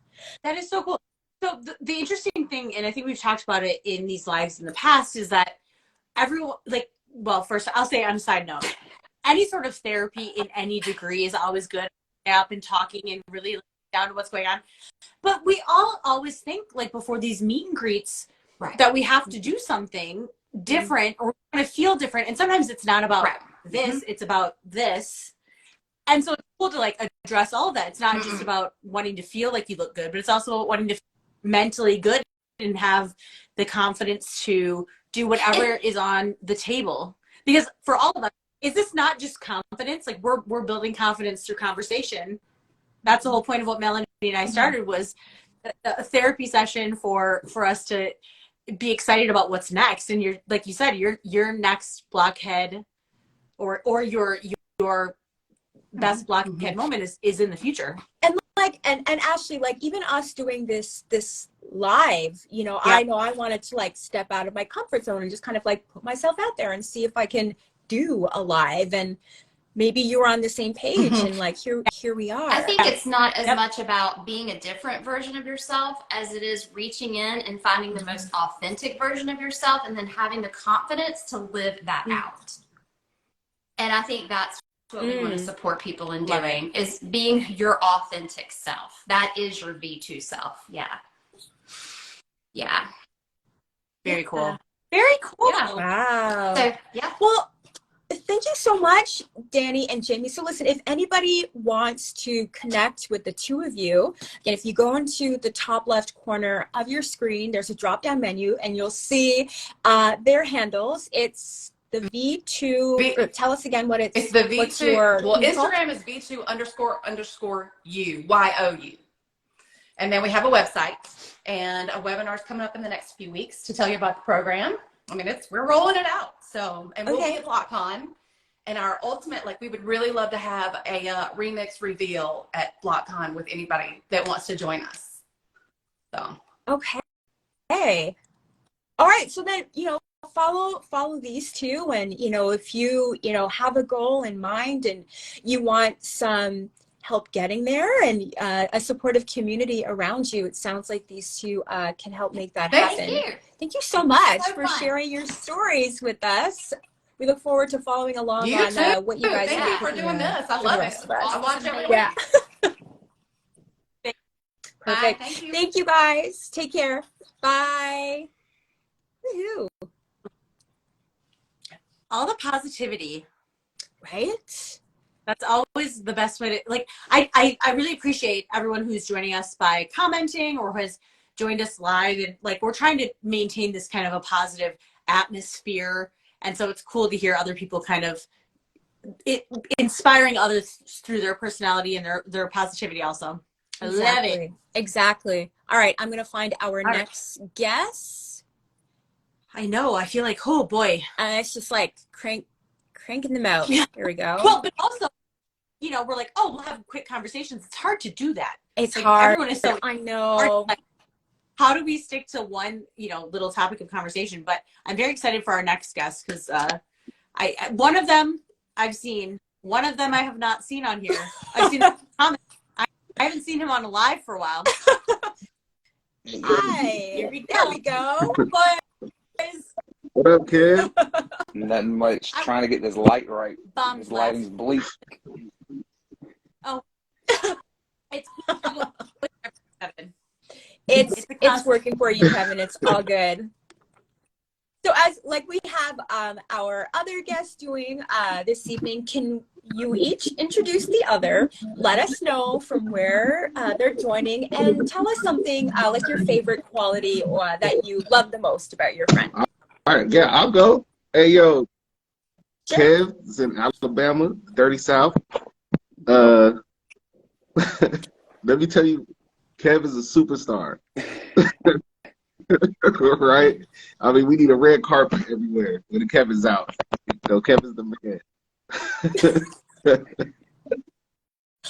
That is so cool. So the interesting thing, and I think we've talked about it in these lives in the past, is that everyone, like, well, first I'll say on a side note, any sort of therapy in any degree is always good. Up and talking and really down to what's going on. But we all always think, like, before these meet and greets, that we have to do something different or we're going to feel different. And sometimes it's not about this, it's about this. And so it's cool to, like, address all of that. It's not just about wanting to feel like you look good, but it's also wanting to feel mentally good and have the confidence to do whatever is on the table. Because for all of us, is this not just confidence? Like, we're building confidence through conversation. That's the whole point of what Melanie and I started, was a therapy session for us to be excited about what's next. And you're, like you said, your next blockhead or your best blockhead moment is in the future.
And like, and Ashley, like, even us doing this live, you know, I know I wanted to, like, step out of my comfort zone and just kind of, like, put myself out there and see if I can do a live. And maybe you were on the same page and, like, here we are.
I think it's not as much about being a different version of yourself as it is reaching in and finding the most authentic version of yourself and then having the confidence to live that out. And I think that's what we want to support people in doing, is being your authentic self. That is your V2 self. Yeah. Yeah.
Very cool. Very cool.
Yeah.
Wow.
So, yeah.
Well, thank you so much, Danny and Jamie. So listen, if anybody wants to connect with the two of you, again, if you go into the top left corner of your screen, there's a drop-down menu and you'll see their handles. It's the V2. Tell us again what it's
the V2.
What's your
Instagram is V2__you, YOU. And then we have a website, and a webinar is coming up in the next few weeks to tell you about the program. I mean, we're rolling it out. So, and we'll be at BlockCon. And our ultimate, like, we would really love to have a remix reveal at BlockCon with anybody that wants to join us. So.
Okay. Hey. All right. So then, you know, follow these two. And, you know, if you have a goal in mind and you want some help getting there and a supportive community around you, it sounds like these two can help make that happen. Thank you so much for sharing your stories with us. We look forward to following along on what you guys
Thank you for doing this. I love it. I'll watch every week.
Perfect.
Bye.
Thank you guys. Take care. Bye. Woohoo.
All the positivity.
Right?
That's always the best way to, like, I really appreciate everyone who's joining us by commenting or has joined us live. And, like, we're trying to maintain this kind of a positive atmosphere. And so it's cool to hear other people kind of inspiring others through their personality and their positivity also. I love it.
Exactly. All right. I'm going to find our next guest.
I know. I feel like, oh boy.
It's just like cranking them out.
Yeah.
Here we go.
Well, but also, you know, we're like, oh, we'll have quick conversations. It's hard to do that.
It's
like,
hard.
Everyone is so
I know.
hard. Like, how do we stick to one, little topic of conversation? But I'm very excited for our next guest because one of them I've seen, one of them I have not seen on here. I've seen comments. I haven't seen him on a live for a while.
Hi. There we go.
What up, kid? Nothing much. Trying to get this light right. This lighting's bleak.
Oh.
It's working for you, Kevin. It's all good. So as like we have our other guests doing this evening, can you each introduce the other? Let us know from where they're joining and tell us something like your favorite quality or that you love the most about your friend.
All right, yeah, I'll go. Hey, yo,
Sure.
Kev is in Alabama, Dirty South. Let me tell you
Kev is a superstar. Right? I mean, we need a red carpet everywhere when Kevin's out. Kevin's the man.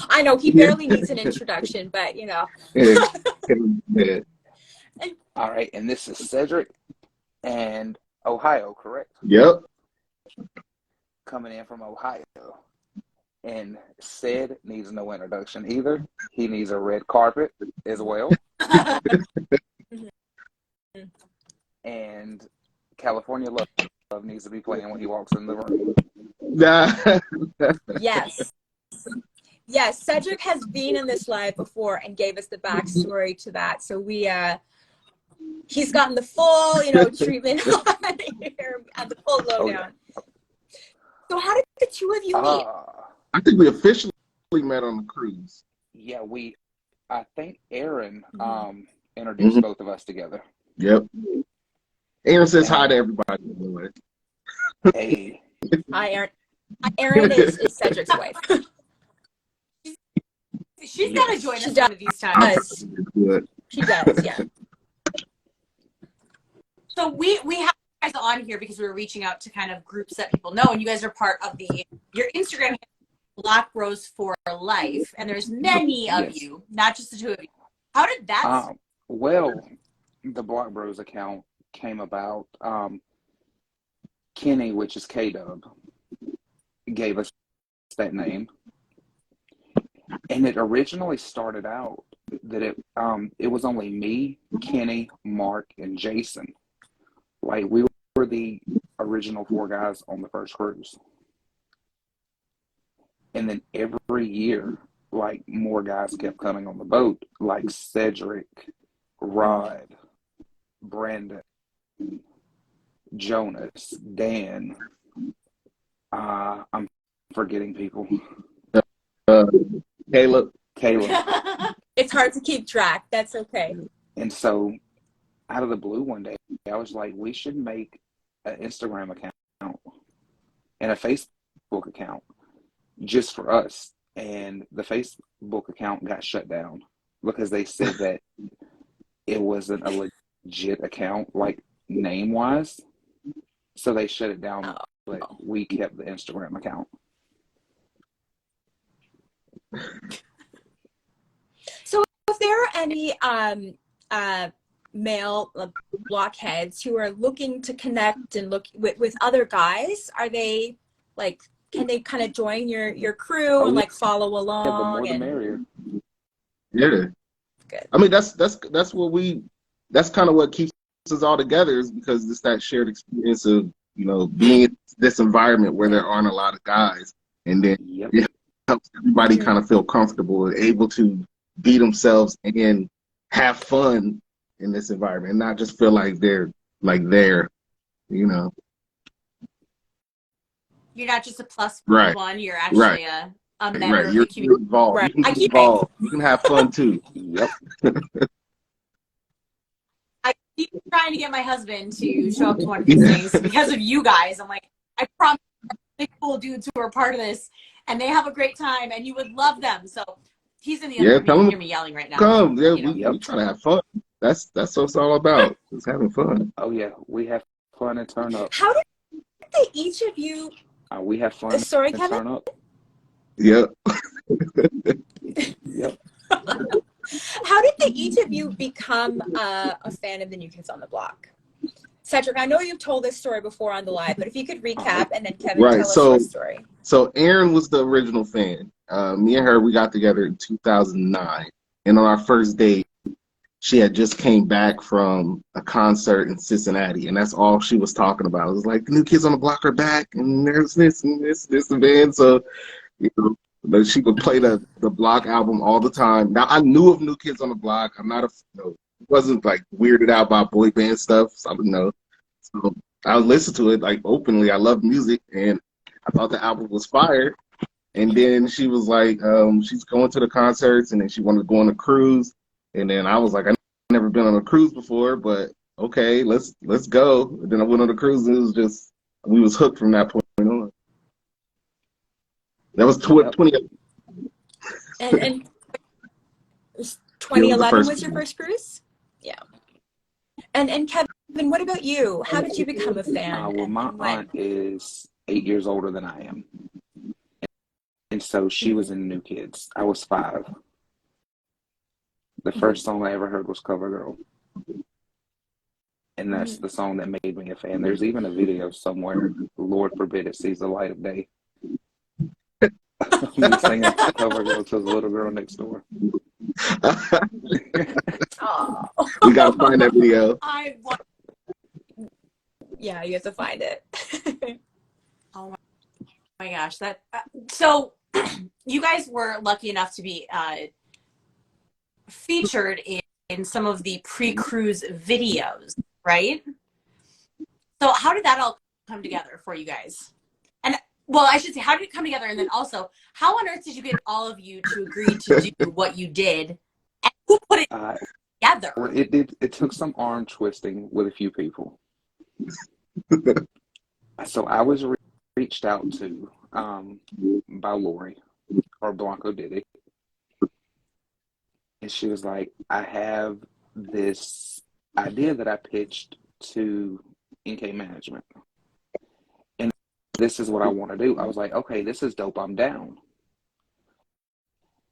I know he barely needs an introduction, but
Yeah, Kevin's the man.
All right, and this is Cedric and Ohio, correct?
Yep.
Coming in from Ohio. And Sid needs no introduction either. He needs a red carpet as well. And California Love needs to be playing when he walks in the room.
Yes. Yes, Cedric has been in this live before and gave us the backstory to that. So he's gotten the full, treatment on here and the full lowdown. Oh, yeah. So how did the two of you meet?
I think we officially met on the cruise.
Yeah, I think Aaron introduced both of us together.
Yep. Aaron says hi to everybody.
Hey.
Hi, Aaron. Aaron is Cedric's wife.
She's got to join us one of these times.
She does, yeah.
So we have you guys on here because we were reaching out to kind of groups that people know, and you guys are part of your Instagram, Black Rose for Life, and there's many of you, not just the two of you. How did that?
Well, the Black Bros account came about. Kenny, which is K-Dub, gave us that name. And it originally started out that it was only me, Kenny, Mark, and Jason. Like, we were the original 4 guys on the first cruise. And then every year, like, more guys kept coming on the boat, like Cedric, Rod, Brandon, Jonas, Dan. I'm forgetting people.
Caleb.
It's hard to keep track. That's okay.
And so, out of the blue one day, I was like, we should make an Instagram account and a Facebook account just for us. And the Facebook account got shut down because they said that it wasn't a legit account, like name-wise. So they shut it down, but we kept the Instagram account.
So if there are any male blockheads who are looking to connect and look with other guys, are they like, can they kind of join your crew and like follow along?
Yeah, the more the merrier.
Yeah. Good. I mean, that's kind of what keeps us all together, is because it's that shared experience of, being in this environment where there aren't a lot of guys, and then it helps everybody kind of feel comfortable and able to be themselves and have fun in this environment and not just feel like they're there.
You're not just a plus one, you're actually a member of the community.
You're involved. Right. You can be involved. You can have fun too. Yep.
I keep trying to get my husband to show up to one of these things because of you guys. I'm like, I promise the cool dudes who are part of this, and they have a great time, and you would love them. So he's in the other room. You can hear me yelling right now.
Come, we try to have fun. That's what it's all about. It's having fun.
Oh yeah, we have fun and turn up.
How did they, each of you?
We have fun.
Sorry,
and
Kevin.
Turn up.
Yep.
Yep.
How did each of you become a fan of the New Kids on the Block? Cedric, I know you've told this story before on the live, but if you could recap, and then Kevin, tell us your story.
So Aaron was the original fan. Me and her, we got together in 2009. And on our first date, she had just came back from a concert in Cincinnati, and that's all she was talking about. It was like, the New Kids on the Block are back, and there's this and this and that. So, but she would play the Block album all the time. Now, I knew of New Kids on the Block. I'm not wasn't like weirded out by boy band stuff. So I don't know. So I would listen to it like openly. I love music, and I thought the album was fire. And then she was like, she's going to the concerts, and then she wanted to go on a cruise. And then I was like, I've never been on a cruise before, but okay, let's go. And then I went on the cruise, and it was just, we was hooked from that point on. That was 20.
And 2011 was your first cruise? Yeah. And Kevin, what about you? How did you become a fan?
Well, my aunt is 8 years older than I am. And so she was in New Kids. I was 5. The first song I ever heard was Cover Girl. And that's the song that made me a fan. There's even a video somewhere, Lord forbid it sees the light of day. Me singing Cover Girl to the little girl next door.
We gotta find that video.
Yeah, you have to find it.
Oh my gosh, that so you guys were lucky enough to be featured in some of the pre-cruise videos, right? So how did that all come together for you guys? And well, I should say, how did it come together? And then also, how on earth did you get all of you to agree to do what you did? And who put it together?
Well, it took some arm twisting with a few people. So I was reached out to by Lori, or Blanco did it. And she was like, I have this idea that I pitched to NK Management. And this is what I want to do. I was like, okay, this is dope. I'm down.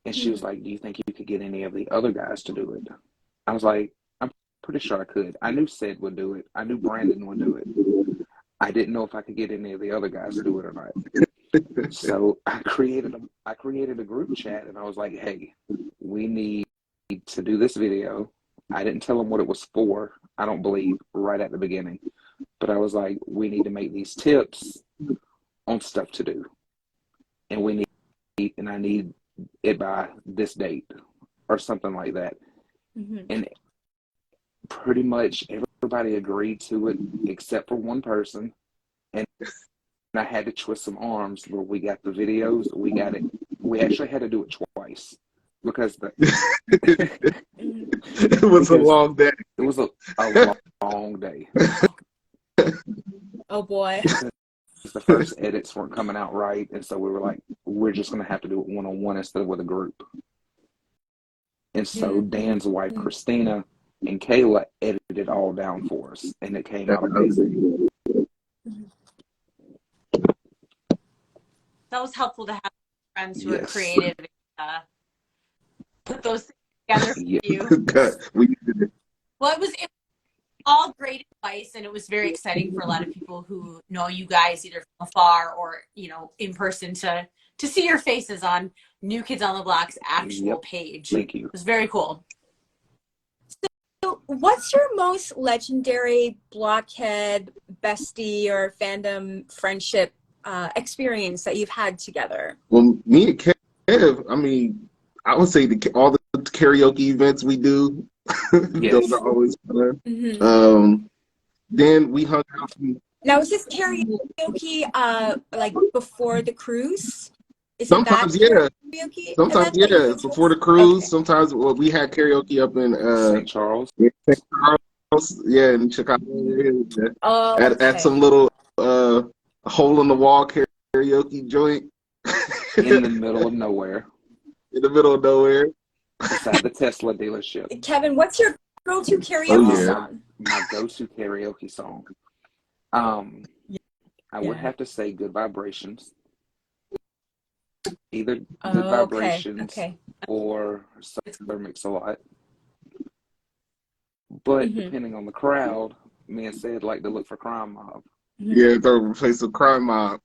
And she was like, do you think you could get any of the other guys to do it? I was like, I'm pretty sure I could. I knew Sid would do it. I knew Brandon would do it. I didn't know if I could get any of the other guys to do it or not. So I created a group chat, and I was like, hey, we need to do this video. I didn't tell them what it was for, I don't believe, right at the beginning. But I was like, we need to make these tips on stuff to do. And I need it by this date or something like that. And pretty much everybody agreed to it except for one person. And I had to twist some arms where we got the videos. We got it. We actually had to do it twice because
it was a long day.
It was a long day.
Oh boy.
The first edits weren't coming out right, and so we were like, we're just going to have to do it one-on-one instead of with a group. And so Dan's wife, Christina, and Kayla edited it all down for us, and it came out amazing.
That was helpful to have friends who are creative and put those things together for you. Well, it was all great advice, and it was very exciting for a lot of people who know you guys either from afar or, you know, in person to see your faces on New Kids on the Block's actual page.
Thank you.
It was very cool.
So what's your most legendary Blockhead bestie or fandom friendship experience that you've had together?
Well, me and Kev, I mean, I would say all the karaoke events we do, those are always fun. Then we hung out.
Now, is this karaoke like before the cruise?
Sometimes, yeah. Sometimes, yeah. Before the cruise, sometimes we had karaoke up in
St. Charles.
Yeah, in Chicago. At some little hole in the wall karaoke joint.
In the middle of nowhere.
In the middle of nowhere.
Beside the Tesla dealership.
Kevin, what's your go-to karaoke song?
My go-to karaoke song. I would have to say Good Vibrations. Either Good Vibrations or Southern Mix-a-Lot. But depending on the crowd, me and Sid like to look for Crime Mob.
Yeah, go replace the Crime Mob.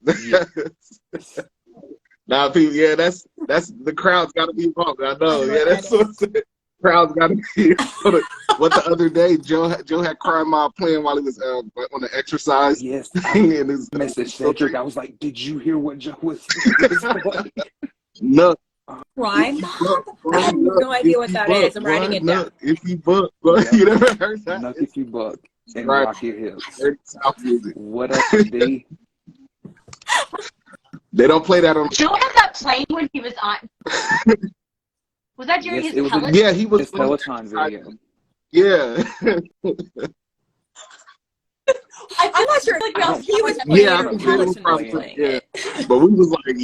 Now, people, that's the crowd's got to be involved. I know. Yeah, that's what the crowd's got to be. What the other day, Joe had Crime Mob playing while he was on the exercise.
Yes.
And his
message Cedric. I was like, did you hear what Joe was playing?
No.
Crime Mob? I have no idea what that is. I'm writing it down.
If you buck, you never heard that?
Nuck if you buck and rock your hips. What up, D?
They don't play that on.
Joe had that playing when he was on. Was that during his Peloton?
Yeah, he was
his Peloton video.
Yeah.
I'm not sure. He was playing Peloton.
Yeah, but we was like,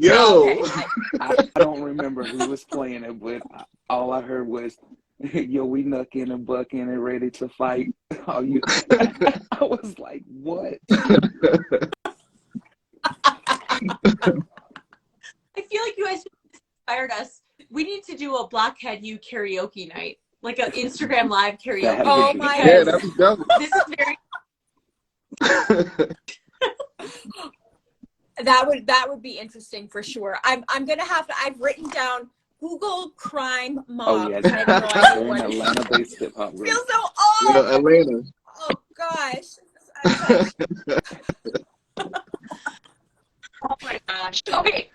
Yo.
Okay.
I don't remember who was playing it, but all I heard was, "Yo, we knucking and bucking and ready to fight." Oh, you! I was like, "What?"
I feel like you guys inspired us. We need to do a Blockhead You karaoke night, like an Instagram live karaoke
That
Oh
would
night.
be
my
Yeah,
Because
that was dope.
this is very
That would be interesting for sure. I'm gonna have to. I've written down Google crime mob.
Oh yeah,
I have no idea
they're
what
an
it is.
Atlanta-based hip hop group.
Feels so
Yeah,
old.
Atlanta.
Oh gosh. I'm such-
oh my gosh. Okay,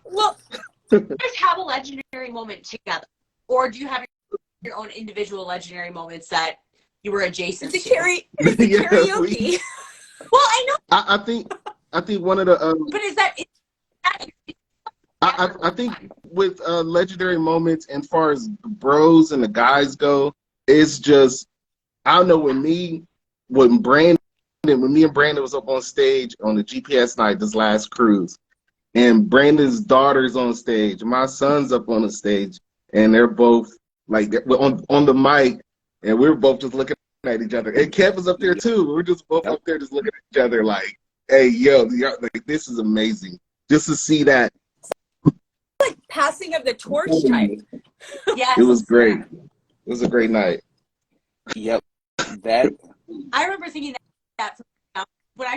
well,
you guys have a legendary moment together, or do you have your own individual legendary moments that you were adjacent
it's a
to?
Yeah,
karaoke.
Well, I know,
I think one of the
but is that
I think with legendary moments, and far as the bros and the guys go, it's just, I don't know, when me and Brandon was up on stage on the GPS night this last cruise, and Brandon's daughter's on stage, my son's up on the stage, and they're both like on the mic, and we're both just looking at each other. And Kev was up there too. We're just both up there just looking at each other like, "Hey, yo, like this is amazing." Just to see that.
Like passing of the torch type.
yes?
It was great. It was a great night.
Yep, that
I remember thinking that when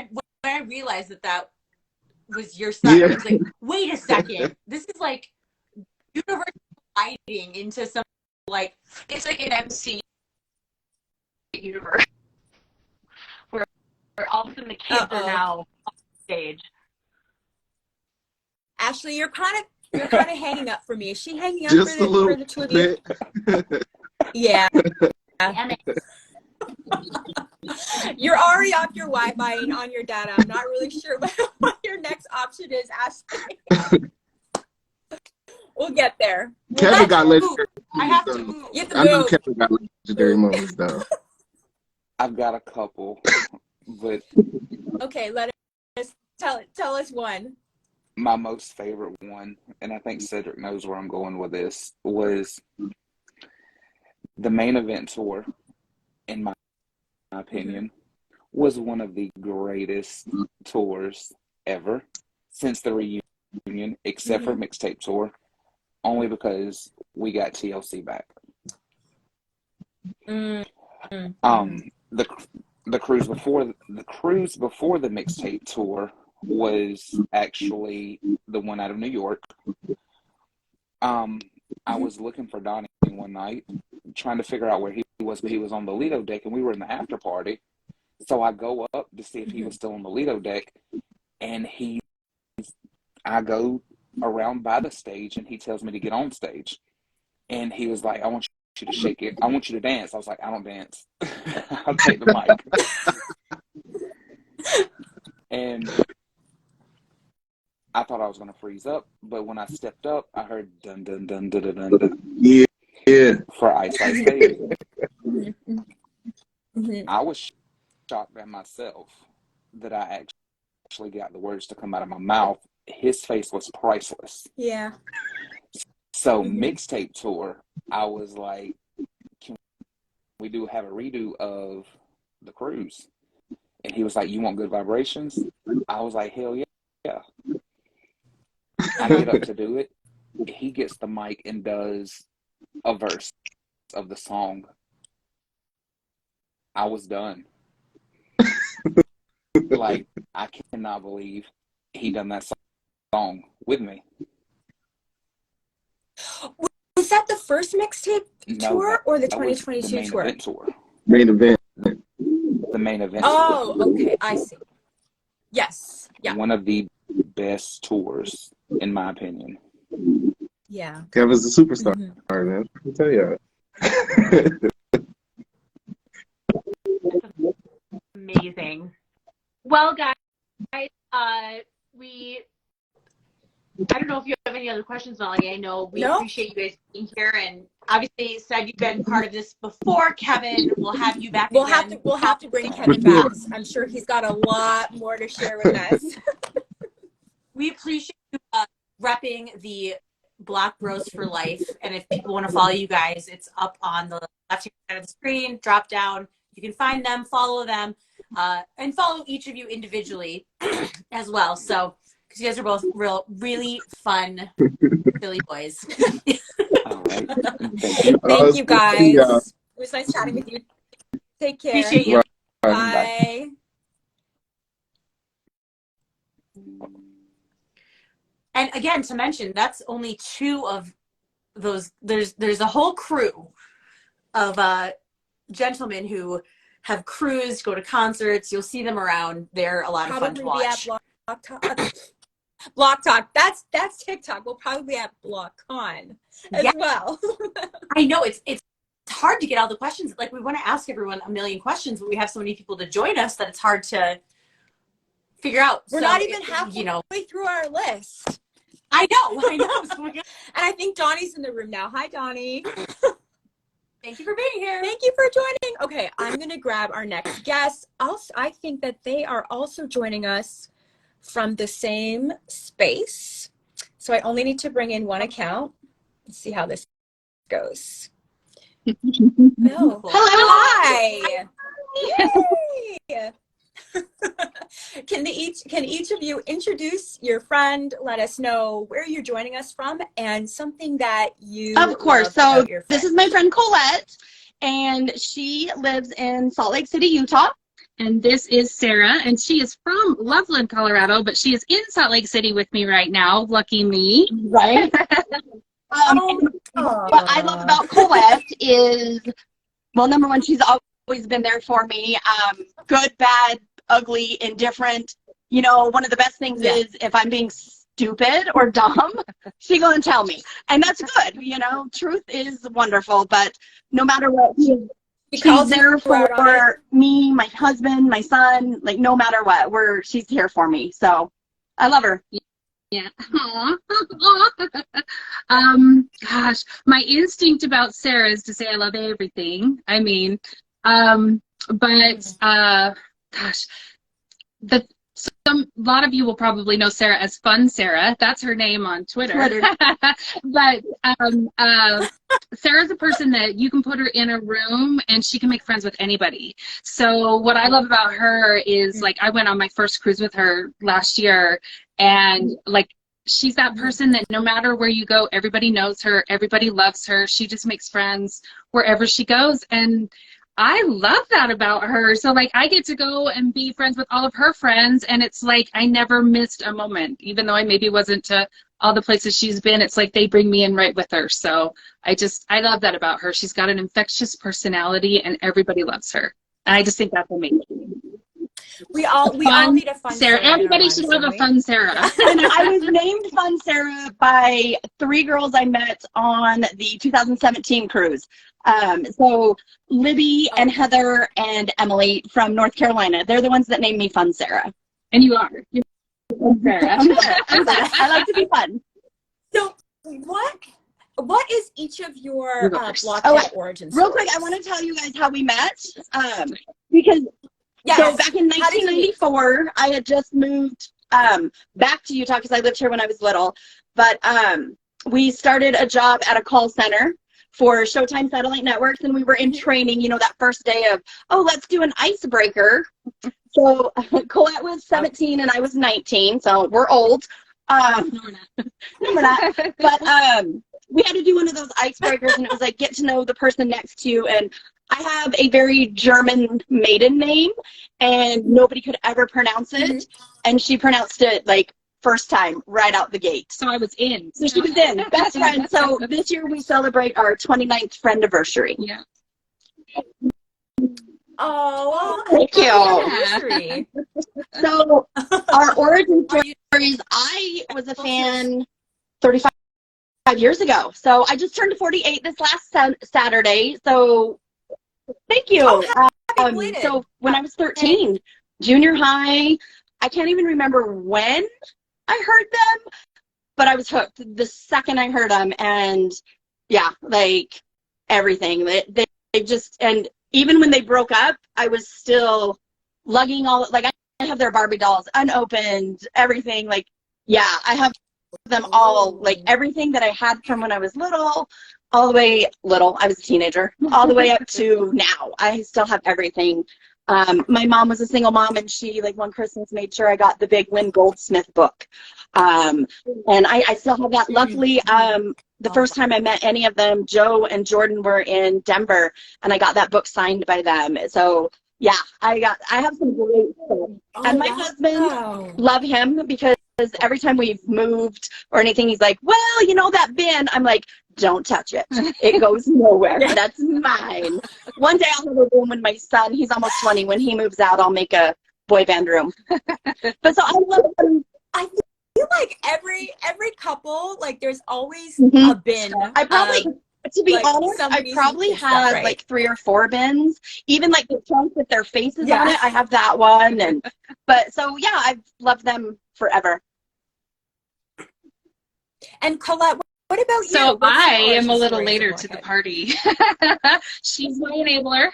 I realized that was your son.
Yeah.
I was like, wait a second, this is like universal lighting into some, like, it's like an MC universe where all of a sudden the kids are now on stage.
Ashley, you're kind of hanging up for me. Is she hanging up
Just
for
a little
the two of you?
bit.
Yeah.
Damn it.
You're already off your Wi-Fi and on your data. I'm not really sure what your next option is, Ashley. We'll get there.
Kevin got legendary
I have to
moments,
move.
You have to
though. I know
move.
Kevin got legendary moments though.
I've got a couple, but
Okay, let us tell us one.
my most favorite one, and I think Cedric knows where I'm going with this, was the main event tour, in my opinion, was one of the greatest tours ever since the reunion, except for mixtape tour, only because we got TLC back. The cruise before the mixtape tour was actually the one out of New York. I was looking for Donnie one night, trying to figure out where he was, but he was on the Lido deck, and we were in the after party. So I go up to see if he was still on the Lido deck, and I go around by the stage, and he tells me to get on stage, and he was like, "I want you to shake it. I want you to dance." I was like, "I don't dance. I'll take the mic." And I thought I was going to freeze up, but when I stepped up, I heard dun dun dun dun dun dun dun
Yeah.
for Ice Ice Baby. I was shocked at myself that I actually got the words to come out of my mouth. His face was priceless.
Yeah.
So mixtape tour, I was like, "Can we have a redo of the cruise?" And he was like, "You want good vibrations?" I was like, "Hell yeah." I get up to do it. He gets the mic and does a verse of the song. I was done. Like, I cannot believe he done that song with me.
Was that the first mixtape tour or the
that was
2022
the main
tour?
event tour.
Main event.
The main event
Oh,
tour.
okay. I see. Yes. Yeah.
One of the best tours, in my opinion.
Yeah.
Kevin's a superstar, man. I'll tell you.
Amazing. Well, guys, I don't know if you have any other questions, Molly. I know we appreciate you guys being here, and obviously said you've been part of this before. Kevin, we'll have you back again.
We'll have to bring Kevin back. I'm sure he's got a lot more to share with us.
We appreciate you repping the Block Bros for Life. And if people want to follow you guys, it's up on the left-hand side of the screen, drop down. You can find them, follow them, and follow each of you individually as well. So, because you guys are both really fun Philly boys.
All right.
Thank you, guys.
Yeah.
It was nice chatting with you. Take care.
Appreciate you.
Bye.
And again, to mention, that's only 2 of those. There's a whole crew of gentlemen who have cruised, go to concerts. You'll see them around. They're a lot of fun to watch.
Block Talk. Block Talk. That's TikTok. We'll probably be at BlockCon as well.
I know it's hard to get all the questions. Like, we want to ask everyone a million questions, but we have so many people to join us that it's hard to figure out.
We're not even halfway through our list.
I know.
And I think Donnie's in the room now. Hi, Donnie.
Thank you for being here.
Thank you for joining. Okay, I'm going to grab our next guest. Also, I think that they are also joining us from the same space. So I only need to bring in one account. Let's see how this goes. No.
Hello.
Hi. Yay. Can each of you introduce your friend, let us know where you're joining us from, and something that you
Of course.
love
So
about your
this
friend.
is my friend Colette, and she lives in Salt Lake City, Utah.
And this is Sarah, and she is from Loveland, Colorado, but she is in Salt Lake City with me right now. Lucky me.
Right. What I love about Colette is, well, number one, she's always been there for me. Good, bad, ugly, indifferent. You know, one of the best things is if I'm being stupid or dumb, she gonna tell me. And that's good. You know, truth is wonderful, but no matter what, she's there for me, my husband, my son, like no matter what, she's here for me. So I love her.
Yeah. Gosh, my instinct about Sarah is to say I love everything. I mean, gosh, a lot of you will probably know Sarah as Fun Sarah. That's her name on Twitter. But Sarah's a person that you can put her in a room and she can make friends with anybody. So what I love about her is, like, I went on my first cruise with her last year, and like, she's that person that no matter where you go, everybody knows her, everybody loves her. She just makes friends wherever she goes, and I love that about her. So, like, I get to go and be friends with all of her friends, and it's like I never missed a moment. Even though I maybe wasn't to all the places she's been, it's like they bring me in right with her. So I love that about her. She's got an infectious personality, and everybody loves her. And I just think that's amazing.
We all need a Fun Sarah.
Everybody should have a Fun Sarah.
And I was named Fun Sarah by 3 girls I met on the 2017 cruise. So Libby and Heather and Emily from North Carolina, they're the ones that named me Fun Sarah.
And you are. You're Fun Sarah.
I like to be fun.
So what is each of your Blockhead origins?
Real quick, I want to tell you guys how we met. Because so back in 1994, I had just moved back to Utah because I lived here when I was little. But we started a job at a call center for Showtime Satellite Networks, and we were in training, you know, that first day of, let's do an icebreaker. So Colette was 17 and I was 19, so we're old. No, we're not. But we had to do one of those icebreakers, and it was like, get to know the person next to you. And I have a very German maiden name, and nobody could ever pronounce it. And she pronounced it like first time right out the gate.
So I was in.
So she was in. Best friend. So this year we celebrate our 29th friend anniversary.
Yeah.
Oh,
thank you. So our origin stories, I was a fan 35 years ago. So I just turned 48 this last Saturday. So thank you. So when I was 13, junior high, I can't even remember when I heard them, but I was hooked the second I heard them. And yeah, like everything. They just, and even when they broke up, I was still lugging all, like I have their Barbie dolls unopened, everything. Like, yeah, I have them all, like everything that I had from when I was little, all the way little, I was a teenager, all the way up to now. I still have everything. My mom was a single mom, and she, like, one Christmas made sure I got the big Win Goldsmith book. And I still have that. Luckily, the first time I met any of them, Joe and Jordan were in Denver, and I got that book signed by them. So yeah, I have some great stuff. And my husband, love him, because every time we've moved or anything, he's like, well, you know that bin. I'm like, don't touch it. It goes nowhere. That's mine. One day I'll have a room with my son. He's almost 20. When he moves out, I'll make a boy band room. But so I love him.
I feel like every couple, like, there's always a bin.
I probably, to be honest, I probably had like 3 or 4 bins. Even like the trunk with their faces on it, I have that one. And but so yeah, I've loved them forever.
And Colette, what about you?
So I am a little later to the party. She's my enabler.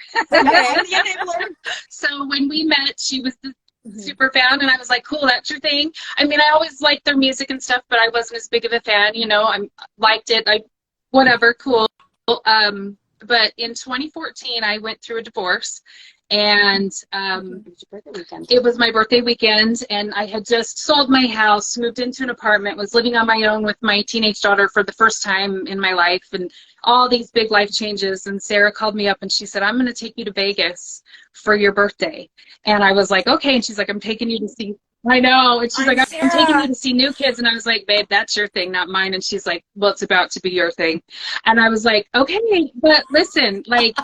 So when we met, she was the super fan, and I was like, cool, that's your thing. I mean, I always liked their music and stuff, but I wasn't as big of a fan, you know. I liked it, whatever, cool. But in 2014, I went through a divorce, and it was my birthday weekend, and I had just sold my house, moved into an apartment, was living on my own with my teenage daughter for the first time in my life, and all these big life changes. And Sarah called me up, and she said, I'm going to take you to Vegas for your birthday. And I was like, okay. And she's like, I'm taking you to see, I know. And she's like, I'm taking you to see New Kids. And I was like, babe, that's your thing, not mine. And she's like, well, it's about to be your thing. And I was like, okay, but listen, like,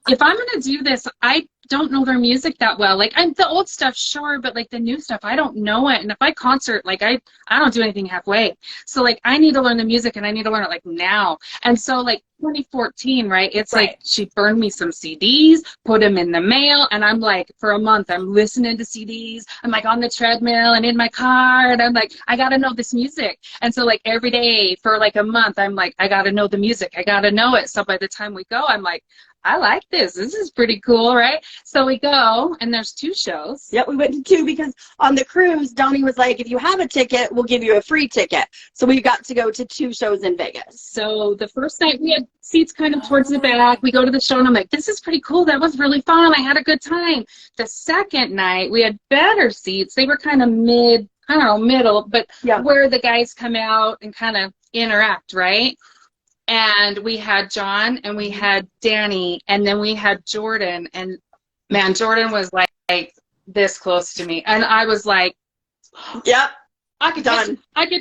if I'm going to do this, I don't know their music that well. Like, I'm the old stuff, sure, but like the new stuff, I don't know it. And if I concert, like, I don't do anything halfway. So like, I need to learn the music, and I need to learn it like now. And so like 2014, right? It's like she burned me some CDs, put them in the mail, and I'm like, for a month, I'm listening to CDs. I'm like on the treadmill and in my car, and I'm like, I gotta know this music. And so like every day for like a month, I'm like, I gotta know the music. I gotta know it. So by the time we go, I'm like, I like this. This is pretty cool, right? So we go, and there's 2 shows.
Yep, we went to 2 because on the cruise, Donnie was like, if you have a ticket, we'll give you a free ticket. So we got to go to 2 shows in Vegas.
So the first night we had seats kind of towards the back. We go to the show, and I'm like, this is pretty cool. That was really fun. I had a good time. The second night, we had better seats. They were kind of middle, but where the guys come out and kind of interact, right? And we had John, and we had Danny, and then we had Jordan. And man, Jordan was like this close to me, and I was like,
yep,
I could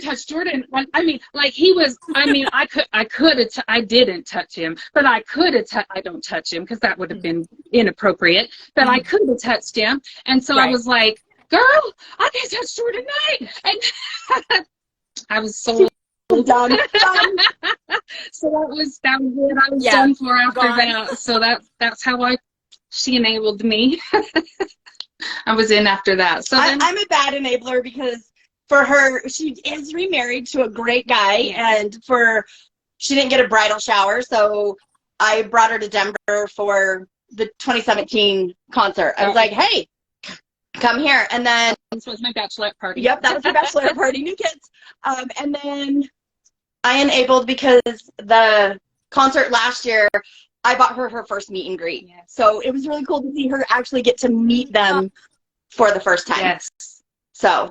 touch Jordan. I mean, like, he was, I mean, I didn't touch him, but I could have I don't touch him because that would have been inappropriate, but I could have touched him. And so I was like, girl, I can touch Jordan tonight. And I was so
done.
So that was it. I was done for after that. So that's how she enabled me. I was in after that. So then,
I'm a bad enabler because for her, she is remarried to a great guy, and she didn't get a bridal shower, so I brought her to Denver for the 2017 concert. I was like, hey, come here. And then
this was my bachelorette party.
Yep, that was my bachelorette party, New Kids. And then I enabled because the concert last year, I bought her first meet and greet. Yes. So it was really cool to see her actually get to meet them for the first time.
Yes.
So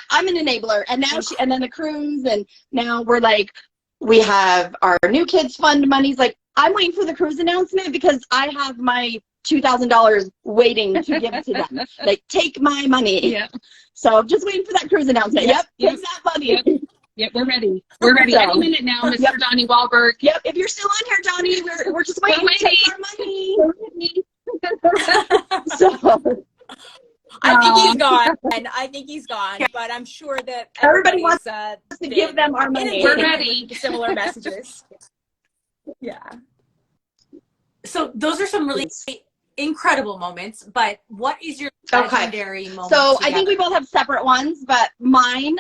I'm an enabler. And now and then the cruise, and now we're like, we have our New Kids Fund monies. Like, I'm waiting for the cruise announcement because I have my $2,000 waiting to give to them. Like, take my money.
Yeah.
So just waiting for that cruise announcement. Yep. Take that money.
Yep, we're ready. We're ready.
So,
any minute now, Mr. Donnie Wahlberg.
Yep, if you're still on here, Donnie, we're just waiting to take our money. So
I think he's gone. I think he's gone, but I'm sure that
everybody wants to give them our money.
We're ready.
Similar messages. Yeah.
So those are some really incredible moments, but what is your legendary moment?
So
together?
I think we both have separate ones, but mine,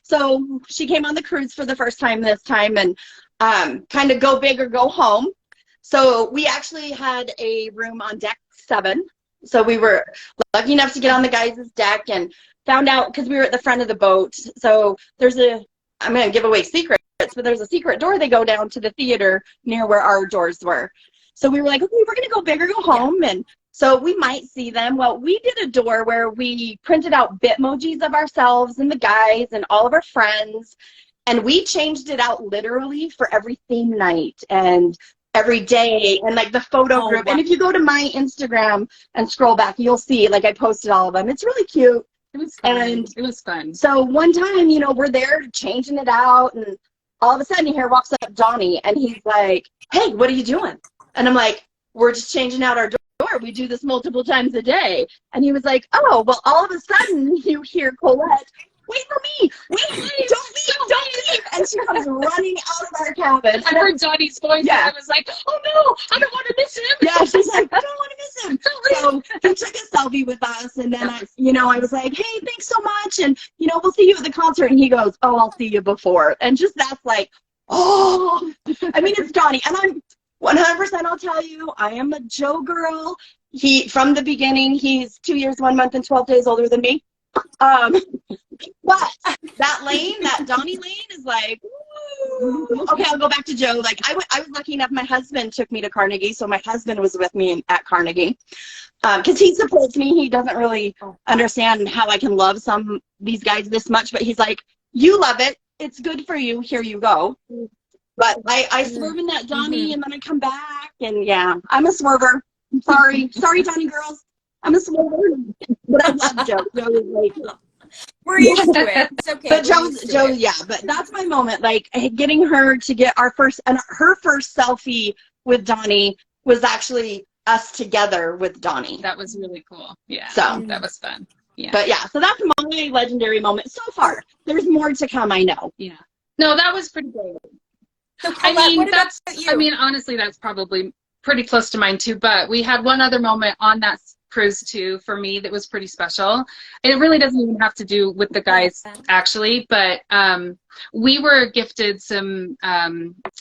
so she came on the cruise for the first time this time, and kind of go big or go home. So we actually had a room on deck 7. So we were lucky enough to get on the guys' deck, and found out because we were at the front of the boat. So I'm going to give away secrets, but there's a secret door they go down to the theater near where our doors were. So we were like, okay, we're going to go big or go home. Yeah. And so we might see them. Well, we did a door where we printed out Bitmojis of ourselves and the guys and all of our friends. And we changed it out literally for every theme night and every day and like the photo group. Wow. And if you go to my Instagram and scroll back, you'll see like I posted all of them. It's really cute.
It was fun. And it was fun.
So one time, you know, we're there changing it out, and all of a sudden here walks up Donnie, and he's like, hey, what are you doing? And I'm like, we're just changing out our door. We do this multiple times a day. And he was like, oh, well, all of a sudden you hear Colette, wait for me. Wait, don't leave. And she comes running out of our cabin.
I heard Donnie's voice, yeah. And I was like, oh no, I don't want to miss him.
Yeah, she's like, I don't want to miss him. So he took a selfie with us, and then I was like, hey, thanks so much, and we'll see you at the concert. And he goes, oh, I'll see you before. And just that's like, oh, I mean, it's Donnie, and I'm 100%. I'll tell you, I am a Joe girl. From the beginning, he's 2 years, 1 month, and 12 days older than me. But that Donnie lane is like, ooh. Okay, I'll go back to Joe. Like I was lucky enough, my husband took me to Carnegie, so my husband was with me at Carnegie. Because he supports me. He doesn't really understand how I can love these guys this much, but he's like, you love it. It's good for you. Here you go. But I swerve in that Donnie, and then I come back, and yeah, I'm a swerver. I'm sorry, Donnie girls. I'm a swerver, but I love Joe. Joe is like,
we're used to it. It's okay.
But Joe, yeah. But that's my moment. Like getting her to get her first selfie with Donnie was actually us together with Donnie.
That was really cool. Yeah.
So
that was fun. Yeah.
But yeah, so that's my legendary moment so far. There's more to come, I know.
Yeah. No, that was pretty great.
So Colette,
honestly, that's probably pretty close to mine too. But we had one other moment on that cruise too for me that was pretty special. It really doesn't even have to do with the guys actually, but we were gifted some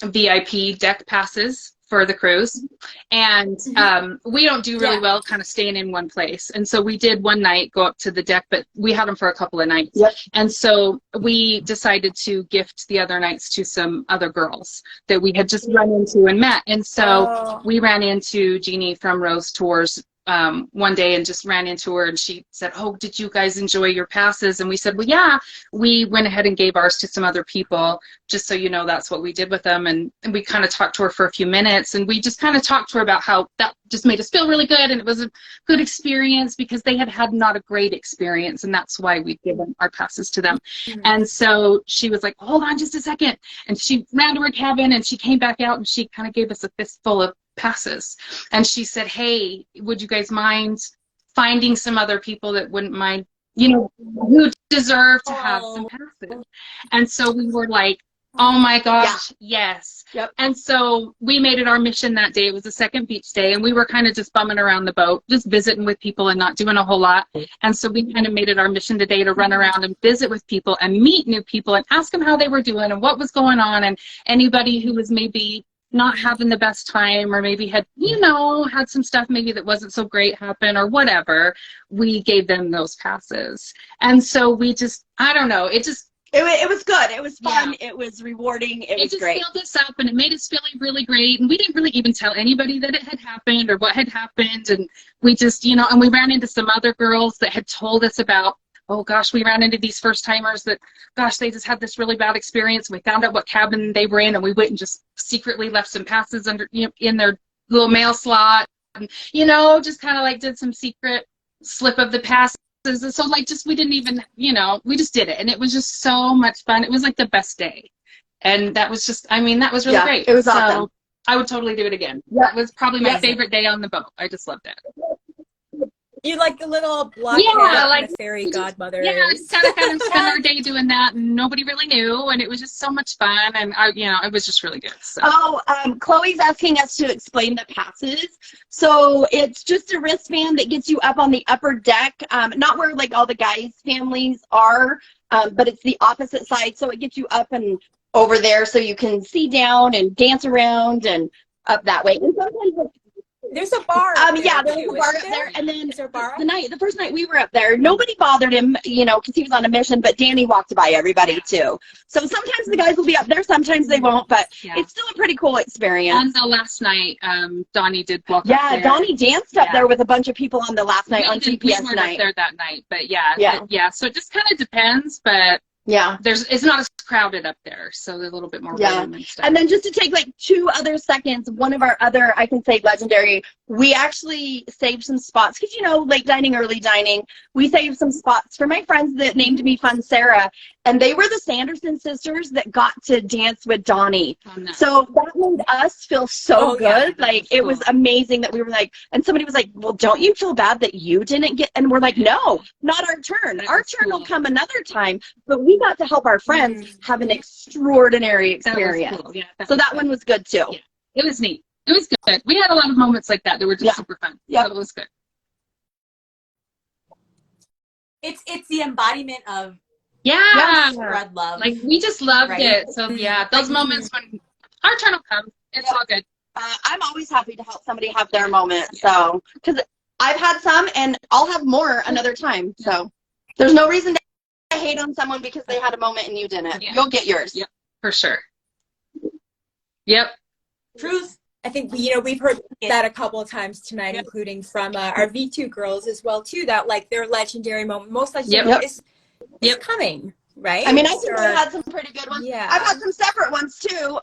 VIP deck passes for the cruise, and we don't do really well kind of staying in one place, and so we did one night go up to the deck, but we had them for a couple of nights.
Yep.
And so we decided to gift the other nights to some other girls that we had just run into and met, and so we ran into Jeannie from Rose Tours one day and just ran into her, and she said, oh, did you guys enjoy your passes? And we said, well, yeah, we went ahead and gave ours to some other people, just so you know that's what we did with them. And we kind of talked to her for a few minutes, and we just kind of talked to her about how that just made us feel really good, and it was a good experience because they had not a great experience, and that's why we'd given our passes to them. And so she was like, hold on just a second, and she ran to her cabin, and she came back out, and she kind of gave us a fistful of passes, and she said, hey, would you guys mind finding some other people that wouldn't mind, who deserve to have some passes? And so we were like, oh my gosh, yes.
Yep.
And so we made it our mission that day. It was the second beach day, and we were kind of just bumming around the boat, just visiting with people and not doing a whole lot. And so we kind of made it our mission today to run around and visit with people and meet new people and ask them how they were doing and what was going on, and anybody who was maybe not having the best time, or maybe had some stuff maybe that wasn't so great happen or whatever, we gave them those passes. And so we just, I don't know, it
was good. It was fun. Yeah. It was rewarding. It was great.
It just filled us up, and it made us feel really great. And we didn't really even tell anybody that it had happened or what had happened. And we just, and we ran into some other girls that had told us about, oh gosh, we ran into these first timers that, gosh, they just had this really bad experience. We found out what cabin they were in, and we went and just secretly left some passes under, in their little mail slot, and, just kind of like did some secret slip of the passes. And so like we didn't even, we just did it, and it was just so much fun. It was like the best day, and that was just, that was really great.
It was awesome.
I would totally do it again.
Yeah.
That was probably my favorite day on the boat. I just loved it.
You like the little Blockhead, like the fairy godmother.
Yeah, just kind of spend our day doing that, and nobody really knew, and it was just so much fun, and it was just really good. So.
Chloe's asking us to explain the passes. So it's just a wristband that gets you up on the upper deck, not where like all the guys' families are, but it's the opposite side, so it gets you up and over there, so you can see down and dance around and up that way. And sometimes
There's a bar up there,
yeah, there was
too,
a bar
isn't
up there, and then
Is there a bar?
the first night we were up there, nobody bothered him, you know, because he was on a mission, but Danny walked by everybody too. So sometimes the guys will be up there, sometimes they won't, but it's still a pretty cool experience.
On the last night, Donnie did walk up
Yeah,
there.
Donnie danced up there with a bunch of people on the last night on
GPS
GPS
we
night.
weren't there that night, but yeah. So it just kind of depends, but
yeah,
it's not as crowded up there, so there's a little bit more room and stuff.
And then just to take like 2 other seconds, one of our other, I can say legendary, we actually saved some spots because, you know, late dining, early dining, we saved some spots for my friends that named me Fun Sarah, and they were the Sanderson sisters that got to dance with Donnie. So that made us feel so good. Like, it was amazing that we were like, and somebody was like, well, don't you feel bad that you didn't get, and we're like, no, not our turn. Our turn will come another time, but we got to help our friends have an extraordinary experience.
Cool. Yeah,
so that one was good too.
Yeah. It was neat. It was good. We had a lot of moments like that were just super fun. Yeah, it was good.
It's the embodiment of spread love.
Like, we just loved it. So yeah, those moments when our turn will come, it's all good.
I'm always happy to help somebody have their moment. So, because I've had some and I'll have more another time. So there's no reason to hate on someone because they had a moment and you didn't. You'll get yours.
Yep, for sure. Yep.
Truth.
I think, you know, we've heard that a couple of times tonight, including from our V2 girls as well, too, that, like, their legendary moment, most legendary is coming, right?
I mean, I think we had some pretty good ones.
Yeah.
I've had some separate ones, too.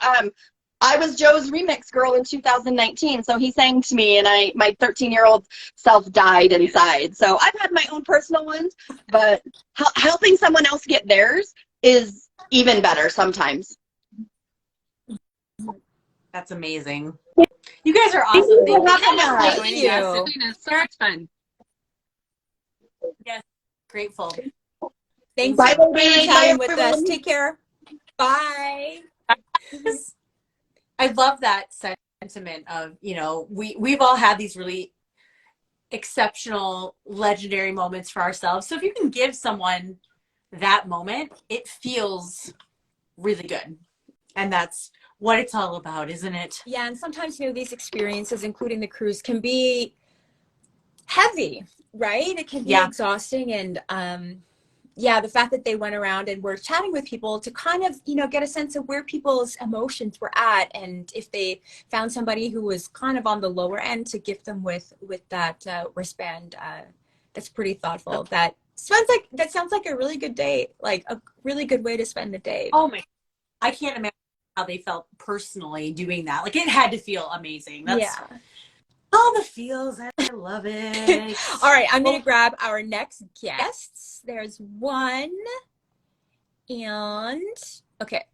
I was Joe's remix girl in 2019, so he sang to me, and my 13-year-old self died inside. So I've had my own personal ones, but helping someone else get theirs is even better sometimes.
That's amazing. You guys are awesome. Thank you.
Thank you. So much fun.
Yes, grateful.
Thanks
Bye,
for
baby.
chatting
Bye,
with
everyone.
us. Take care. Bye.
I love that sentiment of, you know, we've all had these really exceptional, legendary moments for ourselves. So if you can give someone that moment, it feels really good. And that's what it's all about, isn't it?
Yeah, and sometimes, you know, these experiences, including the cruise, can be heavy, right? It can be exhausting. And the fact that they went around and were chatting with people to kind of, you know, get a sense of where people's emotions were at, and if they found somebody who was kind of on the lower end, to gift them with that wristband, that's pretty thoughtful. That sounds like a really good date, like a really good way to spend the day.
Oh my, I can't imagine how they felt personally doing that. Like, it had to feel amazing. That's all the feels. I love it.
All right, I'm gonna grab our next guests. There's one, and okay.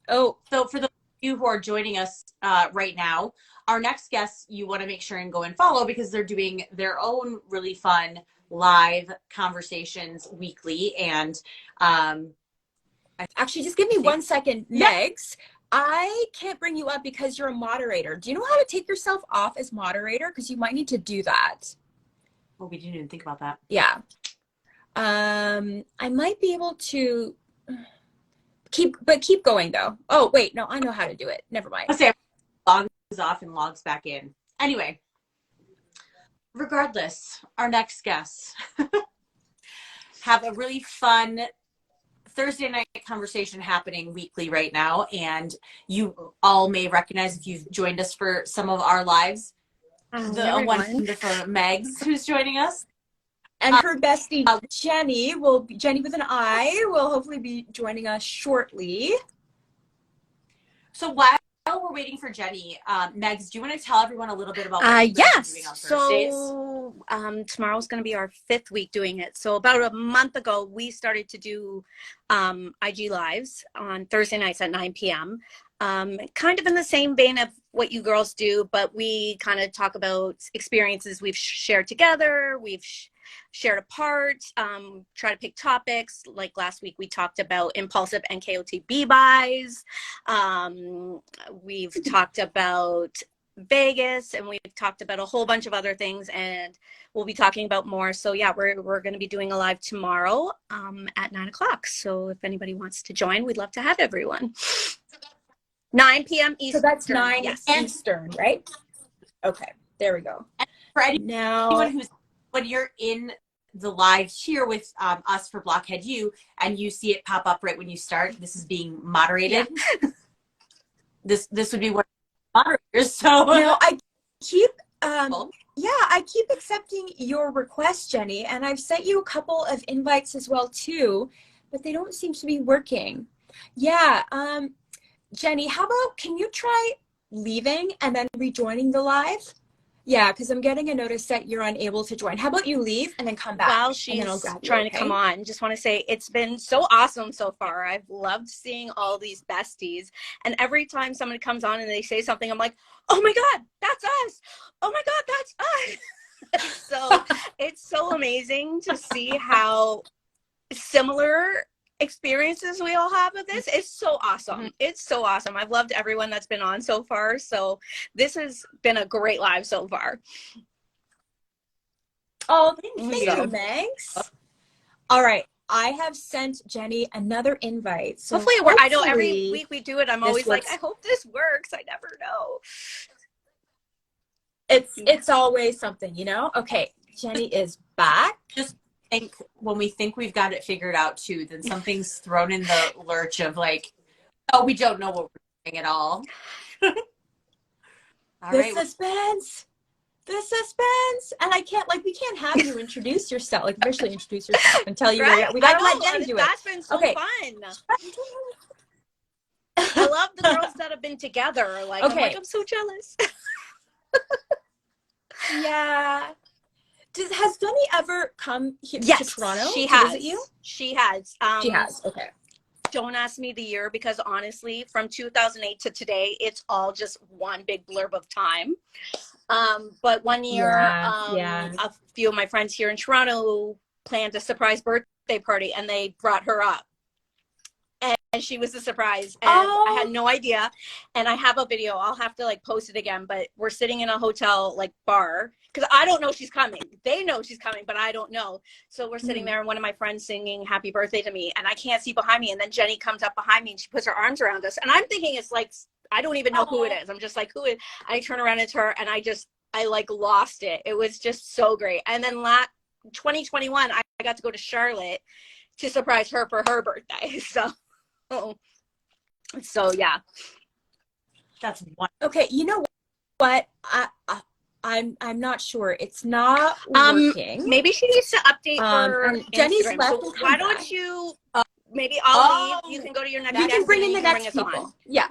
Oh,
so for those of you who are joining us right now, our next guests, you want to make sure and go and follow, because they're doing their own really fun live conversations weekly. And
actually, just give me 1 second, Megs. I can't bring you up because you're a moderator. Do you know how to take yourself off as moderator? Because you might need to do that.
Oh, we didn't even think about that.
Yeah. I might be able to keep going though. Oh, wait, no, I know how to do it. Never mind.
I'll say logs off and logs back in. Anyway, regardless, our next guests have a really fun Thursday night conversation happening weekly right now, and you all may recognize, if you've joined us for some of our lives, the wonderful Megs who's joining us,
and her bestie Jenny Jenny with an I will hopefully be joining us shortly.
So while we're waiting for Jenny, Megs, do you want to tell everyone a little bit about what you guys are doing on Thursdays?
So tomorrow's going to be our 5th week doing it. So about a month ago, we started to do IG Lives on Thursday nights at 9 p.m. Kind of in the same vein of what you girls do, but we kind of talk about experiences we've shared together, we've shared apart, try to pick topics. Like last week, we talked about impulsive NKOTB buys. We've talked about Vegas, and we've talked about a whole bunch of other things, and we'll be talking about more. So yeah, we're going to be doing a live tomorrow at 9 o'clock. So if anybody wants to join, we'd love to have everyone. 9 p.m. Eastern.
So that's 9 Eastern, right? Okay, there we go.
And for anyone
Now,
who's, when you're in the live here with us for Blockhead U, and you see it pop up right when you start, this is being moderated. Yeah. This would be one of the moderators. So
now I keep I keep accepting your request, Jenny, and I've sent you a couple of invites as well too, but they don't seem to be working. Yeah, Jenny, how about, can you try leaving and then rejoining the live? Yeah, because I'm getting a notice that you're unable to join. How about you leave and then come back?
While
and then I'll
she's
grab you,
trying
okay?
to come on, just want to say it's been so awesome so far. I've loved seeing all these besties. And every time somebody comes on and they say something, I'm like, oh my God, that's us. Oh my God, that's us. So it's so amazing to see how similar experiences we all have with this. It's so awesome. It's so awesome. I've loved everyone that's been on so far. So this has been a great live so far.
Oh, thank you, Megs. All right, I have sent Jenny another invite. So
hopefully it works. I know every week we do it. I'm always like, I hope this works. I never know.
It's always something, you know? Okay, Jenny is back.
Just think, when we think we've got it figured out too, then something's thrown in the lurch of like, oh, we don't know what we're doing at all.
Suspense. The suspense. And I can't, like, we can't have you introduce yourself, like officially introduce yourself and tell you
right?
We gotta let Jenny do it.
That's been so fun. I love the girls that have been together. Like, I'm so jealous.
Yeah. Has Jenny ever come here to Toronto
she
to
has.
visit you?
She has.
She has. Okay.
Don't ask me the year, because honestly, from 2008 to today, it's all just one big blurb of time. But one year, a few of my friends here in Toronto planned a surprise birthday party, and they brought her up. And she was the surprise, and I had no idea. And I have a video. I'll have to like post it again. But we're sitting in a hotel like bar, because I don't know she's coming. They know she's coming, but I don't know. So we're sitting there, and one of my friends singing "Happy Birthday" to me, and I can't see behind me. And then Jenny comes up behind me, and she puts her arms around us, and I'm thinking it's like, I don't even know who it is. I'm just like, who is? I turn around, it's her, and I like lost it. It was just so great. And then 2021, I got to go to Charlotte to surprise her for her birthday. So yeah,
that's one.
Okay, you know what? I'm not sure. It's not working.
Maybe she needs to update her
Jenny's
Instagram.
left.
So why don't you? Maybe I'll leave. You can go to your next.
You can bring in the
bring
next people.
On.
Yeah.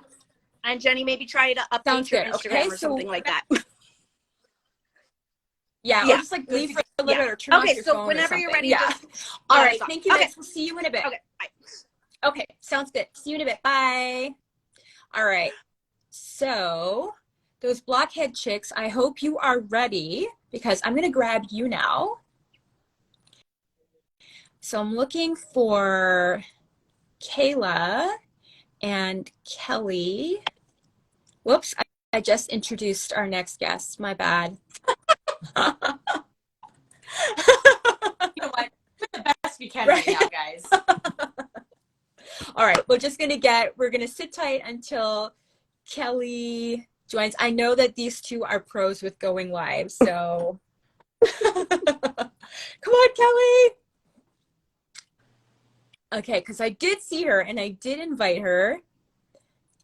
And Jenny, maybe try to update your Instagram or something like that.
Yeah, or just like leave for a little bit or turn off your phone.
Okay, so whenever you're ready,
just all right. Thank you, guys. We'll see you in a bit.
Okay, bye.
Okay, sounds good. See you in a bit. Bye. All right. So those Blockhead chicks, I hope you are ready, because I'm gonna grab you now. So I'm looking for Kayla and Kelly. Whoops, I just introduced our next guest. My bad.
You know what? We're the best we can right now, guys.
All right, we're gonna sit tight until Kelly joins. I know that these two are pros with going live, so come on, Kelly. Okay, because I did see her and I did invite her.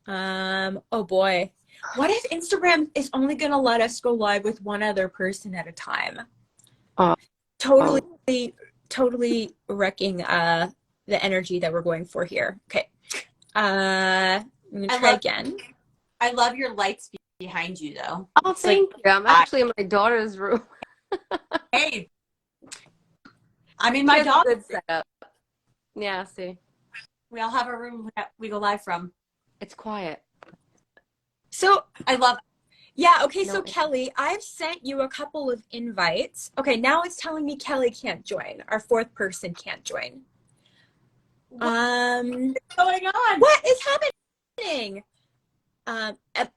Oh boy. What if Instagram is only going to let us go live with one other person at a time? Totally wrecking the energy that we're going for here. Okay. I'm going to try again.
I love your lights behind you, though.
Oh, thank you. I'm actually in my daughter's room.
Hey. I'm in my daughter's
good setup. Yeah, see.
We all have a room that we go live from.
It's quiet.
So
I love it.
Yeah, okay, so Kelly, I've sent you a couple of invites. Okay, now it's telling me Kelly can't join. Our fourth person can't join.
What's going on?
What is happening?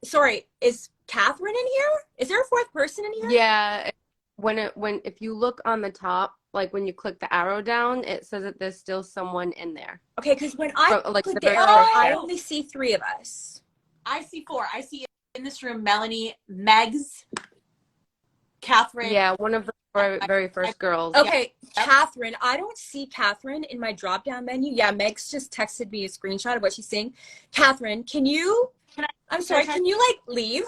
Sorry, is Catherine in here? Is there a fourth person in here?
Yeah, if you look on the top, like when you click the arrow down, it says that there's still someone in there.
Okay, because when I click the arrow, I only see 3 of us.
I see 4. I see in this room Melanie, Megs, Catherine.
Yeah, one of the very first girls.
Okay, yeah. Catherine. I don't see Catherine in my drop-down menu. Yeah, Meg's just texted me a screenshot of what she's saying. Catherine, can you? I'm sorry. Can you like leave?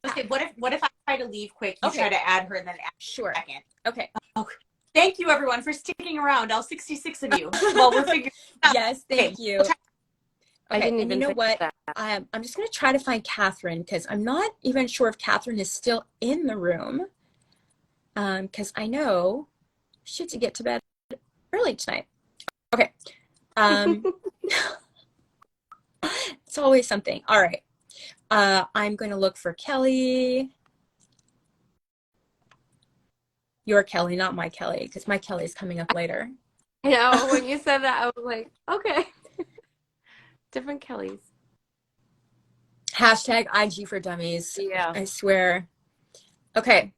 Okay. What if I try to leave quick? You try to add her and then add
sure.
Second.
Okay.
Thank you, everyone, for sticking around. All 66 of you. Well, we're figuring.
Yes, thank you.
We'll
I didn't even
you know
think
what?
that.
I'm just going to try to find Catherine because I'm not even sure if Catherine is still in the room. Because I know she had to get to bed early tonight. Okay. It's always something. All right. I'm going to look for Kelly. Your Kelly, not my Kelly, because my Kelly is coming up later.
I know, when you said that, I was like, okay. Different Kellys.
Hashtag IG for dummies.
Yeah.
I swear. Okay.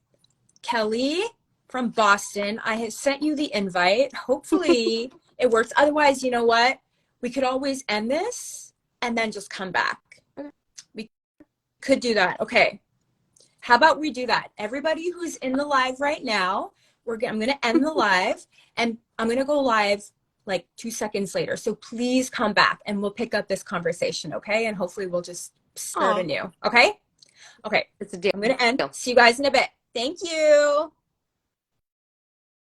Kelly from Boston, I have sent you the invite. Hopefully it works. Otherwise, you know what? We could always end this and then just come back.
Okay.
We could do that. Okay. How about we do that? Everybody who's in the live right now, I'm going to end the live and I'm going to go live like 2 seconds later. So please come back and we'll pick up this conversation, okay? And hopefully we'll just start anew, okay? Okay.
It's a deal.
I'm going to end. See you guys in a bit. Thank you.